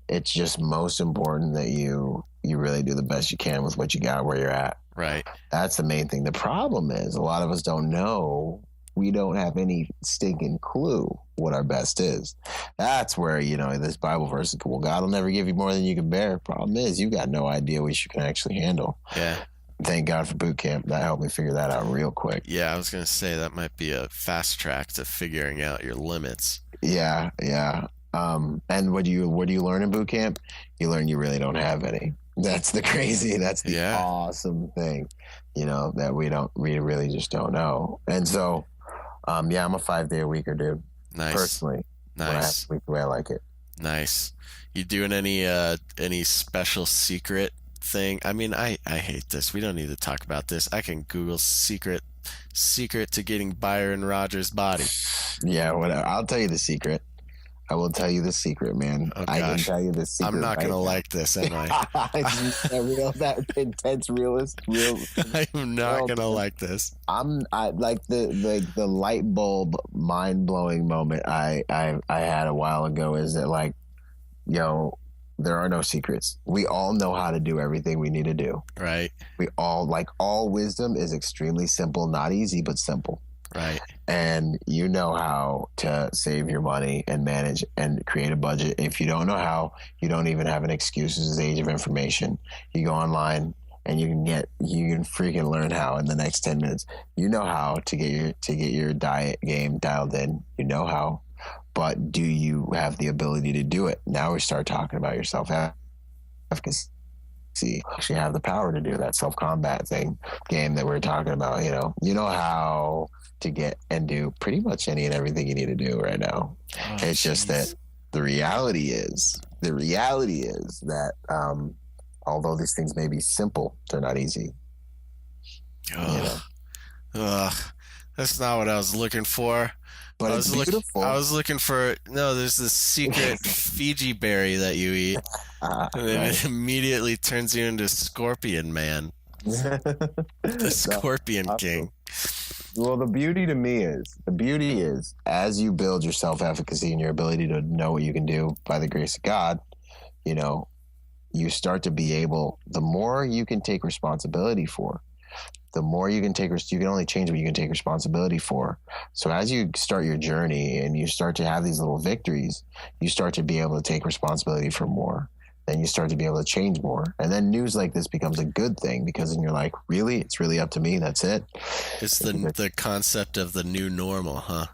it's just most important that you really do the best you can with what you got where you're at. Right. That's the main thing. The problem is a lot of us don't know. We don't have any stinking clue what our best is. That's where, this Bible verse is, well, God will never give you more than you can bear. Problem is, you got no idea what you can actually handle. Yeah. Thank God for boot camp. That helped me figure that out real quick. Yeah, I was going to say that might be a fast track to figuring out your limits. Yeah. And what do you learn in boot camp? You learn you really don't have any. That's the awesome thing, that we really just don't know. And so, I'm a 5-day-a-weeker dude. Nice. Personally. Nice. The way I like it. Nice. You doing any special secret thing? I mean, I hate this. We don't need to talk about this. I can Google secret to getting Byron Rodgers' body. Yeah, whatever. I'll tell you the secret. I will tell you the secret, man. Oh, I can tell you the secret. I'm not going to like this, am I? that intense realist. I'm not going to like this. I like the light bulb mind blowing moment I had a while ago is that, like, there are no secrets. We all know how to do everything we need to do. Right. We all wisdom is extremely simple, not easy, but simple. Right. And you know how to save your money and manage and create a budget. If you don't know how, you don't even have an excuse. This is the age of information. You go online and you can freaking learn how in the next 10 minutes. You know how to get your diet game dialed in. You know how, but do you have the ability to do it? Now we start talking about your self-efficacy. You actually have the power to do that self-combat game that we're talking about. You know how to get and do pretty much any and everything you need to do right now. It's just that the reality is that although these things may be simple, they're not easy. That's not what I was looking for. But it's beautiful. I was looking for there's this secret Fiji berry that you eat, and then it immediately turns you into Scorpion Man, the Scorpion King. Well, the beauty is as you build your self-efficacy and your ability to know what you can do by the grace of God, you start to be able, the more you can take responsibility for, the more you can only change what you can take responsibility for. So as you start your journey and you start to have these little victories, you start to be able to take responsibility for more. Then you start to be able to change more. And then news like this becomes a good thing, because then you're like, really? It's really up to me? That's it? It's the concept of the new normal, huh?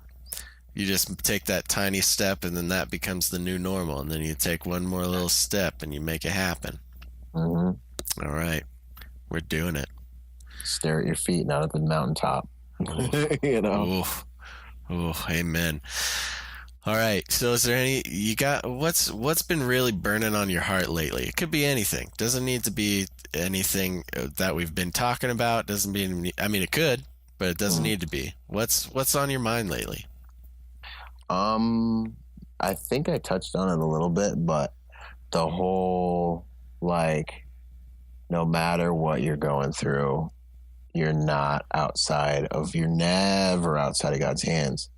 You just take that tiny step, and then that becomes the new normal. And then you take one more little step and you make it happen. Mm-hmm. All right. We're doing it. Stare at your feet, not at the mountaintop. You know? Oh, amen. All right. So is there what's been really burning on your heart lately? It could be anything. Doesn't need to be anything that we've been talking about. Doesn't mean, I mean, it could, but it doesn't need to be. What's on your mind lately? I think I touched on it a little bit, but the whole, like, no matter what you're going through, you're never outside of God's hands.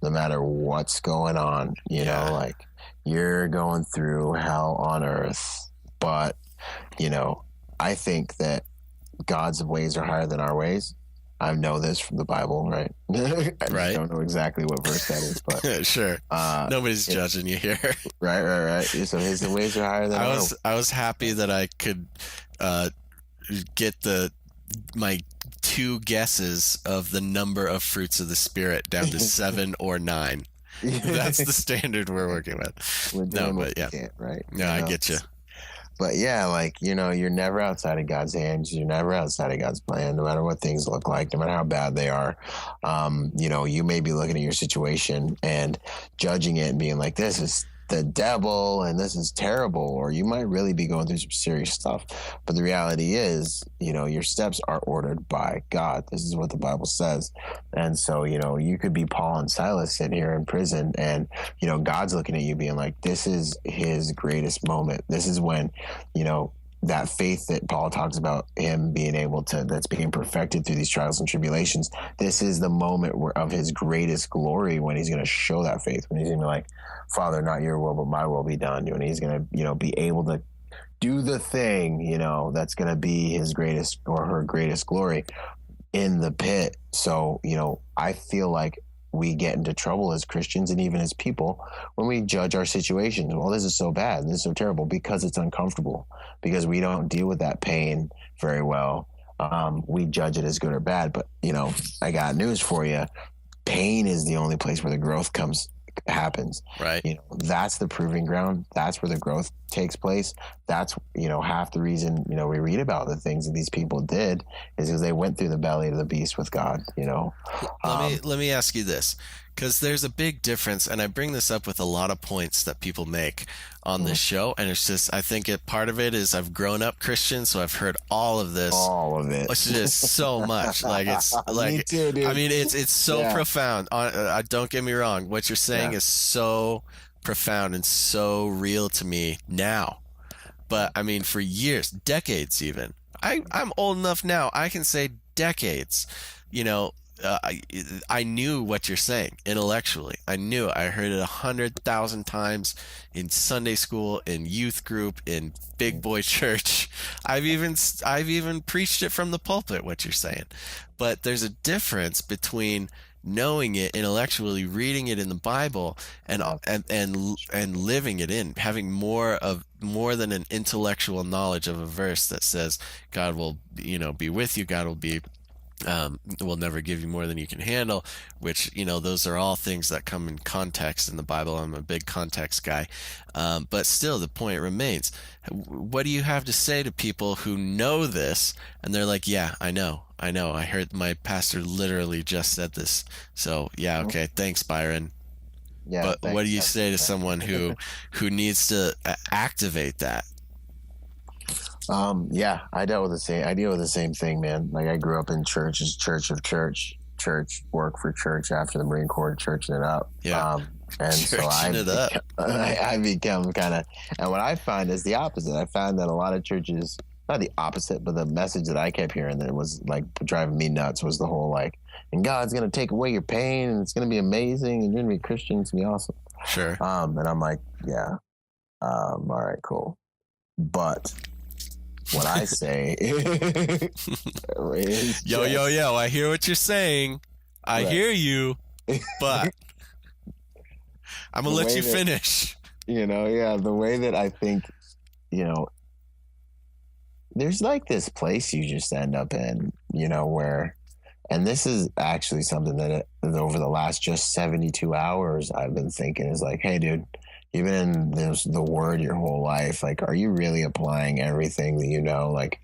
No matter what's going on, you know, like, you're going through hell on earth. But, you know, I think that God's ways are higher than our ways. I know this from the Bible, right? I don't know exactly what verse that is, but sure. Nobody's judging you here. Right. So his ways are higher than ours. I was happy that I could get my 2 guesses of the number of fruits of the Spirit down to 7 or 9. That's the standard we're working with. Right? No, I get you. But yeah, like, you know, you're never outside of God's hands. You're never outside of God's plan, no matter what things look like, no matter how bad they are. You know, you may be looking at your situation and judging it and being like, this is the devil and this is terrible, or you might really be going through some serious stuff. But the reality is, you know, your steps are ordered by God. This is what the Bible says. And so, you know, you could be Paul and Silas sitting here in prison, and, you know, God's looking at you being like, this is his greatest moment. This is when, you know, that faith that Paul talks about, him being able to, that's being perfected through these trials and tribulations. This is the moment of his greatest glory, when he's going to show that faith, when he's going to be like, Father, not your will, but my will be done. And he's going to, you know, be able to do the thing, you know, that's going to be his greatest or her greatest glory in the pit. So, you know, I feel like we get into trouble as Christians and even as people when we judge our situations. Well, this is so bad, this is so terrible, because it's uncomfortable, because we don't deal with that pain very well. We judge it as good or bad. But, you know, I got news for you. Pain is the only place where the growth happens. Right. You know, that's the proving ground. That's where the growth takes place. That's, you know, half the reason, you know, we read about the things that these people did is because they went through the belly of the beast with God, you know. Let me ask you this, because there's a big difference, and I bring this up with a lot of points that people make on this show, and it's just, I think part of it is I've grown up Christian, so I've heard all of this. All of it. It's just so much. Like, it's like, Me too, dude. I mean, it's so profound. Don't get me wrong. What you're saying is so profound and so real to me now. But I mean, for years, decades even. I'm old enough now, I can say decades, you know. I knew what you're saying intellectually. I heard it 100,000 times in Sunday school, in youth group, in big boy church. I've even preached it from the pulpit, what you're saying. But there's a difference between knowing it intellectually, reading it in the Bible, and living it in, having more than an intellectual knowledge of a verse that says God will, you know, be with you. God will be will never give you more than you can handle, which, you know, those are all things that come in context in the Bible. I'm a big context guy. But still, the point remains. What do you have to say to people who know this and they're like, yeah, I know. I heard my pastor literally just said this. So yeah, okay. Thanks, Byron. Yeah. But thanks. what do you say to someone who needs to activate that? Yeah, I deal with the same thing, man. Like, I grew up in church work for church after the Marine Corps, churching it up. Yeah. And so I become kind of, and what I find is the opposite. I found that a lot of churches, not the opposite, but the message that I kept hearing that was like driving me nuts was the whole like, and God's going to take away your pain and it's going to be amazing and you're going to be Christian, it's going to be awesome. Sure. And I'm like, yeah, all right, cool. But what I say is yo, I hear what you're saying. I hear you, but I'm going to let you finish. The way that I think, there's like this place you just end up in, where, and this is actually something that over the last just 72 hours, I've been thinking is like, hey, dude, you've been in the word your whole life. Like, are you really applying everything that you know? Like,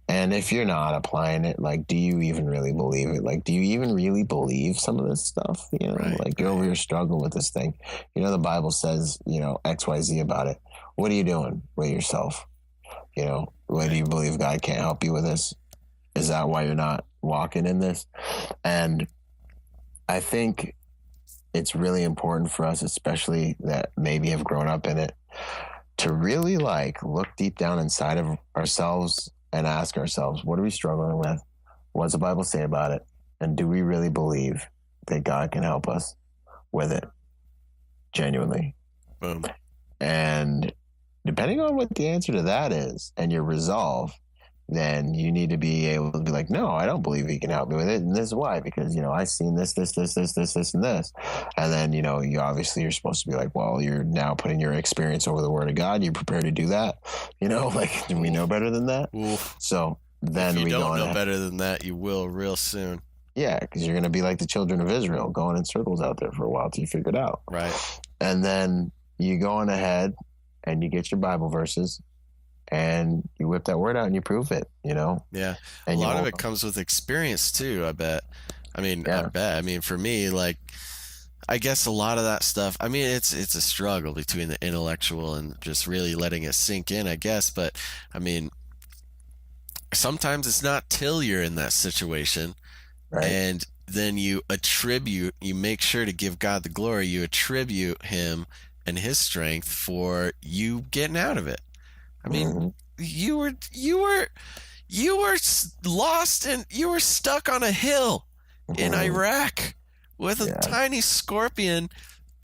and if you're not applying it, like, do you even really believe it? Like, do you even really believe some of this stuff? Like you're over here struggling with this thing. The Bible says, XYZ about it. What are you doing with yourself? Why do you believe God can't help you with this? Is that why you're not walking in this? And I think it's really important for us, especially that maybe have grown up in it, to really like look deep down inside of ourselves and ask ourselves, what are we struggling with? What does the Bible say about it? And do we really believe that God can help us with it? Genuinely. Boom. And depending on what the answer to that is and your resolve, then you need to be able to be like, no, I don't believe he can help me with it. And this is why, because, I've seen this, and this. And then, you obviously you're supposed to be like, well, you're now putting your experience over the word of God. You prepare to do that. Like, do we know better than that? Oof. So then if you don't know better than that, you will real soon. Yeah, because you're going to be like the children of Israel, going in circles out there for a while till you figure it out. Right. And then you go on ahead and you get your Bible verses and you whip that word out and you prove it, Yeah. And a lot of it comes with experience too, I bet. I mean, for me, like, I guess a lot of that stuff, I mean, it's a struggle between the intellectual and just really letting it sink in, I guess. But I mean, sometimes it's not till you're in that situation. Right. And then you make sure to give God the glory. You attribute him and his strength for you getting out of it. I mean, you were lost and you were stuck on a hill in Iraq with a tiny scorpion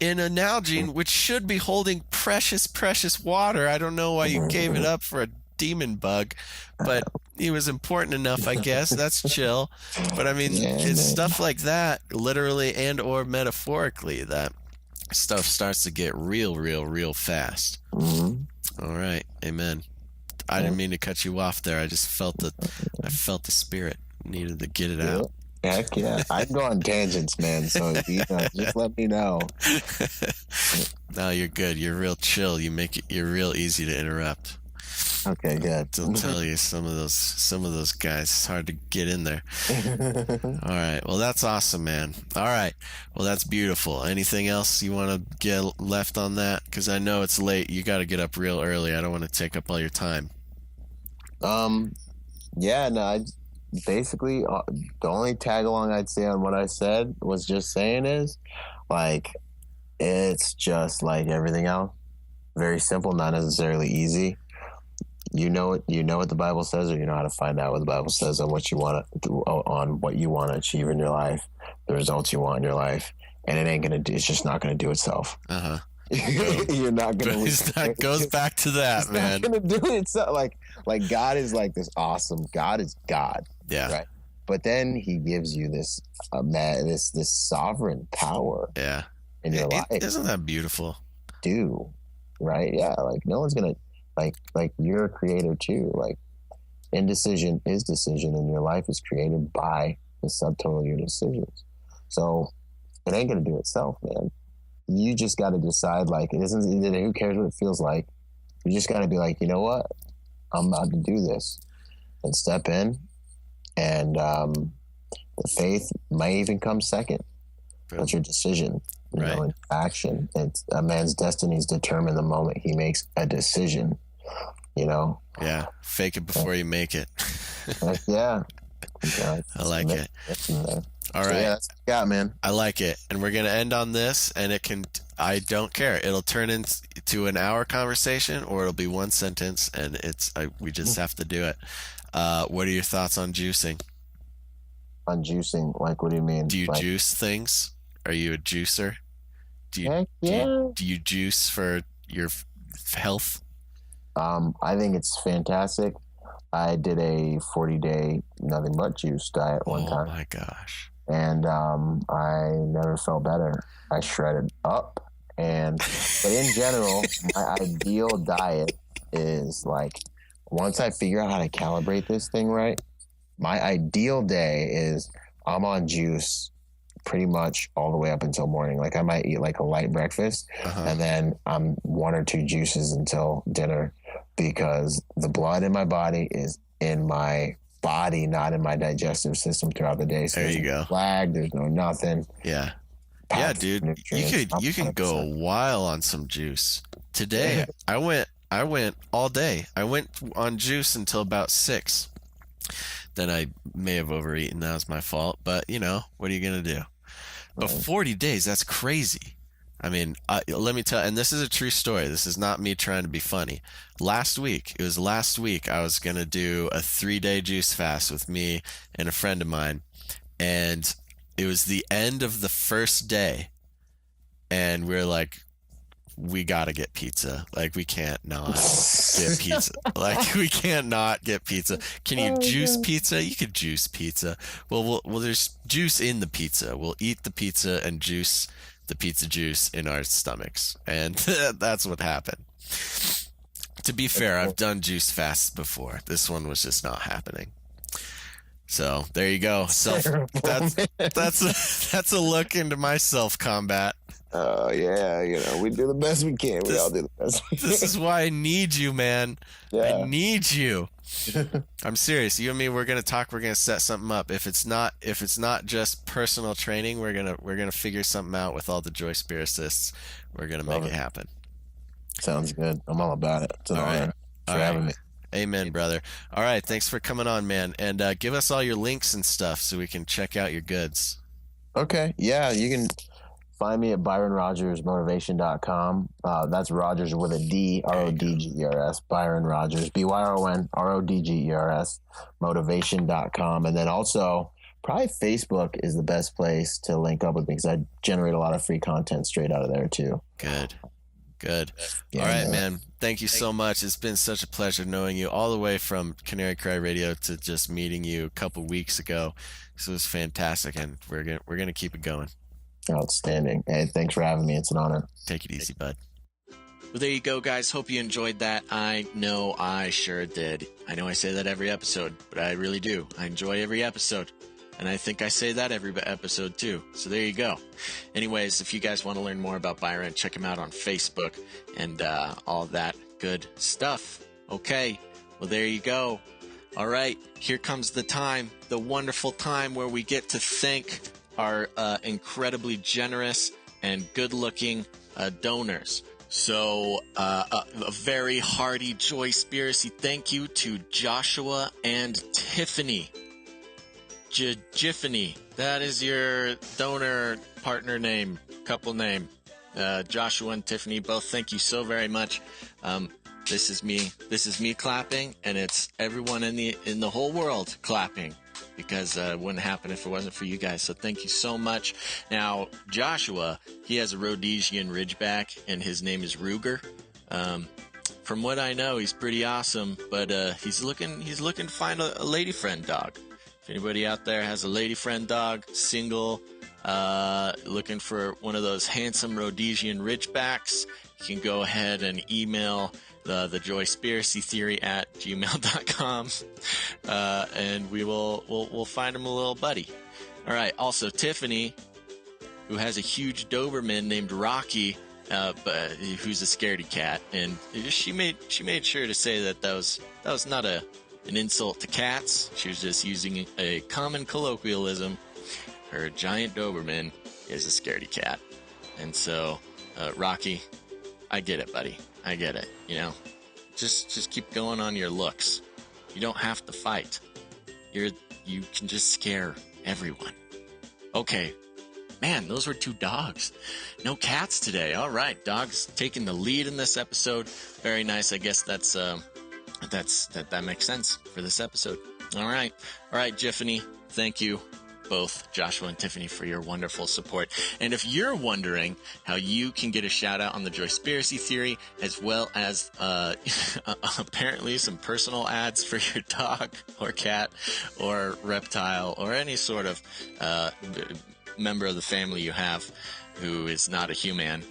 in a Nalgene, which should be holding precious, precious water. I don't know why you gave it up for a demon bug, but he was important enough, I guess. That's chill. But I mean, it's stuff like that, literally and or metaphorically, that stuff starts to get real fast. All right. Amen. I didn't mean to cut you off there. I just felt the spirit. Needed to get it out. Heck yeah. I go on tangents, man. So just let me know. No, you're good. You're real chill. You're real easy to interrupt. Okay, good. I'll tell you, some of those guys, it's hard to get in there. All right. Well, that's awesome, man. All right. Well, that's beautiful. Anything else you want to get left on that? Because I know it's late. You got to get up real early. I don't want to take up all your time. Yeah, no, I basically, the only tag along I'd say on what I said was just saying is, like, it's just like everything else. Very simple, not necessarily easy. You know what the Bible says, or you know how to find out what the Bible says on what you want to achieve in your life, the results you want in your life, and it's just not gonna do itself. You're not gonna. That goes back to that, man. Not gonna do it. It's not like God is like this awesome. God is God. Yeah. Right. But then He gives you this this sovereign power. Yeah. In your life. Isn't that beautiful? Right? Yeah. Like no one's gonna. Like you're a creator too. Like indecision is decision, and your life is created by the subtotal of your decisions. So it ain't gonna do itself, man. You just got to decide. Like it isn't. Who cares what it feels like? You just got to be like, you know what? I'm about to do this, and step in. And the faith might even come second. That's your decision. In action. It's a man's destiny is determined the moment he makes a decision. Yeah. Fake it before you make it. Yeah. I like it. All right. Yeah, that's what I got, man. I like it. And we're going to end on this, and I don't care. It'll turn into an hour conversation, or it'll be one sentence, and we just have to do it. What are your thoughts on juicing? On juicing? Like, what do you mean? Do you juice things? Are you a juicer? Do you juice for your health? I think it's fantastic. I did a 40-day nothing but juice diet one time. Oh my gosh. And I never felt better. I shredded up. But in general, my ideal diet is like, once I figure out how to calibrate this thing right, my ideal day is I'm on juice pretty much all the way up until morning. Like I might eat like a light breakfast and then I'm 1 or 2 juices until dinner, because the blood in my body is in my body, not in my digestive system throughout the day. So there you go. Flag, there's no nothing. Yeah. Yeah, dude. You could go a while on some juice. Today I went all day. I went on juice until about 6. Then I may have overeaten. That was my fault. But, what are you going to do? But 40 days, that's crazy. I mean, let me tell, and this is a true story. This is not me trying to be funny. Last week, I was going to do a 3-day juice fast with me and a friend of mine. And it was the end of the first day. And we're like, we got to get pizza. Like, we can't not get pizza. Like, we can't not get pizza. Can you juice pizza? You could juice pizza. Well, there's juice in the pizza. We'll eat the pizza and juice the pizza juice in our stomachs. And that's what happened. To be fair, I've done juice fasts before. This one was just not happening. So there you go. That's a look into my self-combat. Oh, yeah, we do the best we can. We all do the best we can. This is why I need you, man. Yeah. I need you. I'm serious. You and me, we're gonna talk. We're gonna set something up. If it's not just personal training, we're gonna figure something out with all the Joyspiracists. We're gonna make it happen. Sounds good. I'm all about it. It's an honor for having me. Amen, brother. All right, thanks for coming on, man. And give us all your links and stuff so we can check out your goods. Okay. Yeah, you can find me at ByronRodgersMotivation.com. That's Rodgers with a D, Rodgers, Byron Rodgers, Byron Rodgers, Motivation.com. And then also, probably Facebook is the best place to link up with me, because I generate a lot of free content straight out of there too. Good. Yeah, all right, man. Thank you so much. It's been such a pleasure knowing you all the way from Canary Cry Radio to just meeting you a couple weeks ago. So it was fantastic, and we're gonna keep it going. Outstanding. Hey, thanks for having me. It's an honor. Take it easy, bud. Well, there you go, guys. Hope you enjoyed that. I know I sure did. I know I say that every episode, but I really do. I enjoy every episode. And I think I say that every episode too. So there you go. Anyways, if you guys want to learn more about Byron, check him out on Facebook and all that good stuff. Okay. Well, there you go. All right. Here comes the time, the wonderful time where we get to thank our incredibly generous and good-looking donors. So a very hearty Joyspiracy thank you to Joshua and Tiffany. Jiffany, that is your donor partner name, couple name. Joshua and Tiffany, both thank you so very much. This is me clapping, and it's everyone in the whole world clapping, because it wouldn't happen if it wasn't for you guys. So thank you so much. Now, Joshua, he has a Rhodesian Ridgeback, and his name is Ruger. From what I know, he's pretty awesome, but he's looking to find a lady friend dog. If anybody out there has a lady friend dog, single, looking for one of those handsome Rhodesian Ridgebacks, you can go ahead and email the Joyspiracy Theory at gmail.com, and we'll find him a little buddy. All right. Also, Tiffany, who has a huge Doberman named Rocky, but who's a scaredy cat, and she made sure to say that was not an insult to cats. She was just using a common colloquialism. Her giant Doberman is a scaredy cat. And so, Rocky, I get it, buddy. I get it. Just keep going on your looks. You don't have to fight. You can just scare everyone. Okay. Man, those were 2 dogs. No cats today. All right. Dogs taking the lead in this episode. Very nice. I guess that makes sense for this episode. All right, Jiffany, thank you. both Joshua and Tiffany for your wonderful support. And if you're wondering how you can get a shout out on the Joyspiracy theory, as well as apparently some personal ads for your dog or cat or reptile or any sort of member of the family you have who is not a human,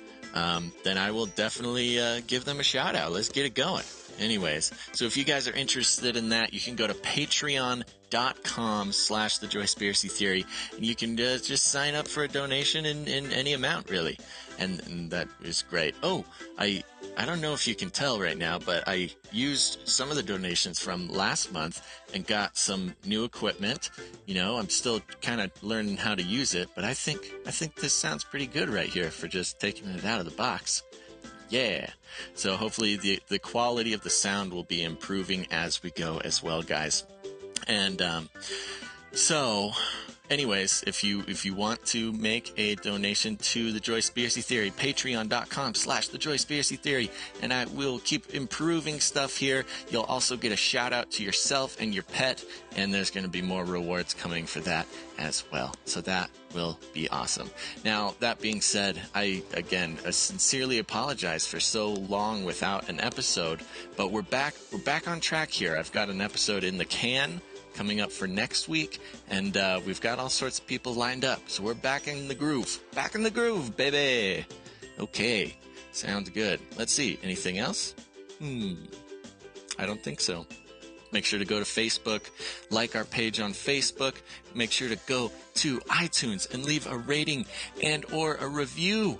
then I will definitely give them a shout out. Let's get it going. Anyways, so if you guys are interested in that, you can go to patreon.com/the Joyspiracy theory, and you can just sign up for a donation in any amount, really. And that is great. Oh, I don't know if you can tell right now, but I used some of the donations from last month and got some new equipment. You know, I'm still kind of learning how to use it, but I think this sounds pretty good right here for just taking it out of the box. Yeah. So hopefully the quality of the sound will be improving as we go as well, guys. And so anyways, if you want to make a donation to the Joyspiracy theory, patreon.com/the Joyspiracy theory, and I will keep improving stuff here. You'll also get a shout out to yourself and your pet, and there's going to be more rewards coming for that as well. So that will be awesome. Now, that being said, I sincerely apologize for so long without an episode, but we're back on track here. I've got an episode in the can coming up for next week, and we've got all sorts of people lined up, so we're back in the groove, baby. Okay, sounds good. Let's see, anything else? I don't think so. Make sure to go to Facebook, like our page on Facebook. Make sure to go to iTunes and leave a rating and or a review.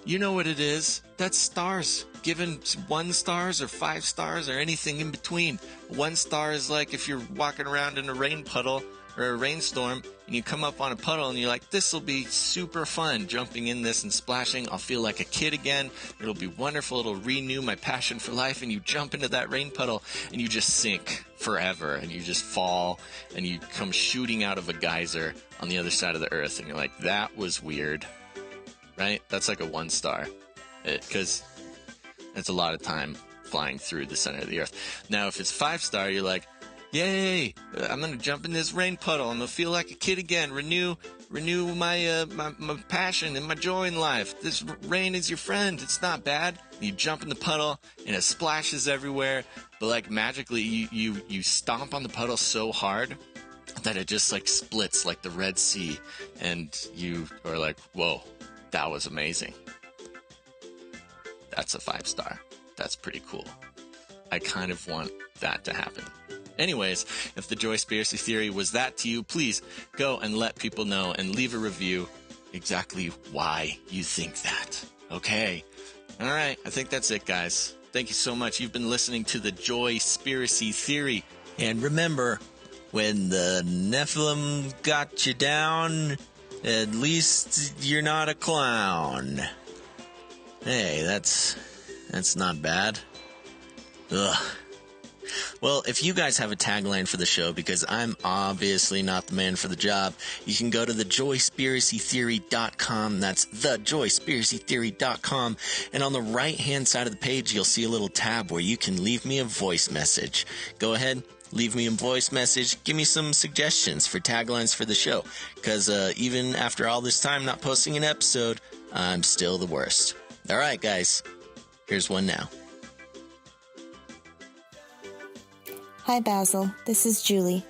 You know what it is. That's stars. Given 1 stars or 5 stars or anything in between. 1 star is like if you're walking around in a rain puddle or a rainstorm and you come up on a puddle and you're like, this will be super fun jumping in this and splashing. I'll feel like a kid again. It'll be wonderful. It'll renew my passion for life. And you jump into that rain puddle and you just sink forever and you just fall and you come shooting out of a geyser on the other side of the earth. And you're like, that was weird, right? That's like a 1 star because that's a lot of time flying through the center of the earth. Now, if it's 5 star, you're like, yay, I'm going to jump in this rain puddle. I'm going to feel like a kid again. Renew my passion and my joy in life. This rain is your friend. It's not bad. You jump in the puddle and it splashes everywhere. But like magically, you stomp on the puddle so hard that it just like splits like the Red Sea. And you are like, whoa, that was amazing. That's a 5 star. That's pretty cool. I kind of want that to happen. Anyways, if the Joyspiracy theory was that to you, please go and let people know and leave a review exactly why you think that. Okay. All right. I think that's it, guys. Thank you so much. You've been listening to the Joyspiracy theory. And remember, when the Nephilim got you down, at least you're not a clown. Hey, that's not bad. Ugh. Well, if you guys have a tagline for the show, because I'm obviously not the man for the job, you can go to thejoyspiracytheory.com. That's thejoyspiracytheory.com. And on the right-hand side of the page, you'll see a little tab where you can leave me a voice message. Go ahead, leave me a voice message. Give me some suggestions for taglines for the show. Because even after all this time not posting an episode, I'm still the worst. All right, guys. Here's one now. Hi, Basil. This is Julie.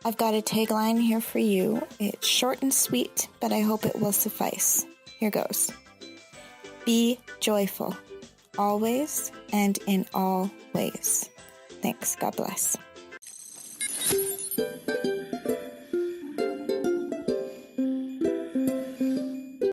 I've got a tagline here for you. It's short and sweet, but I hope it will suffice. Here goes. Be joyful, always and in all ways. Thanks. God bless.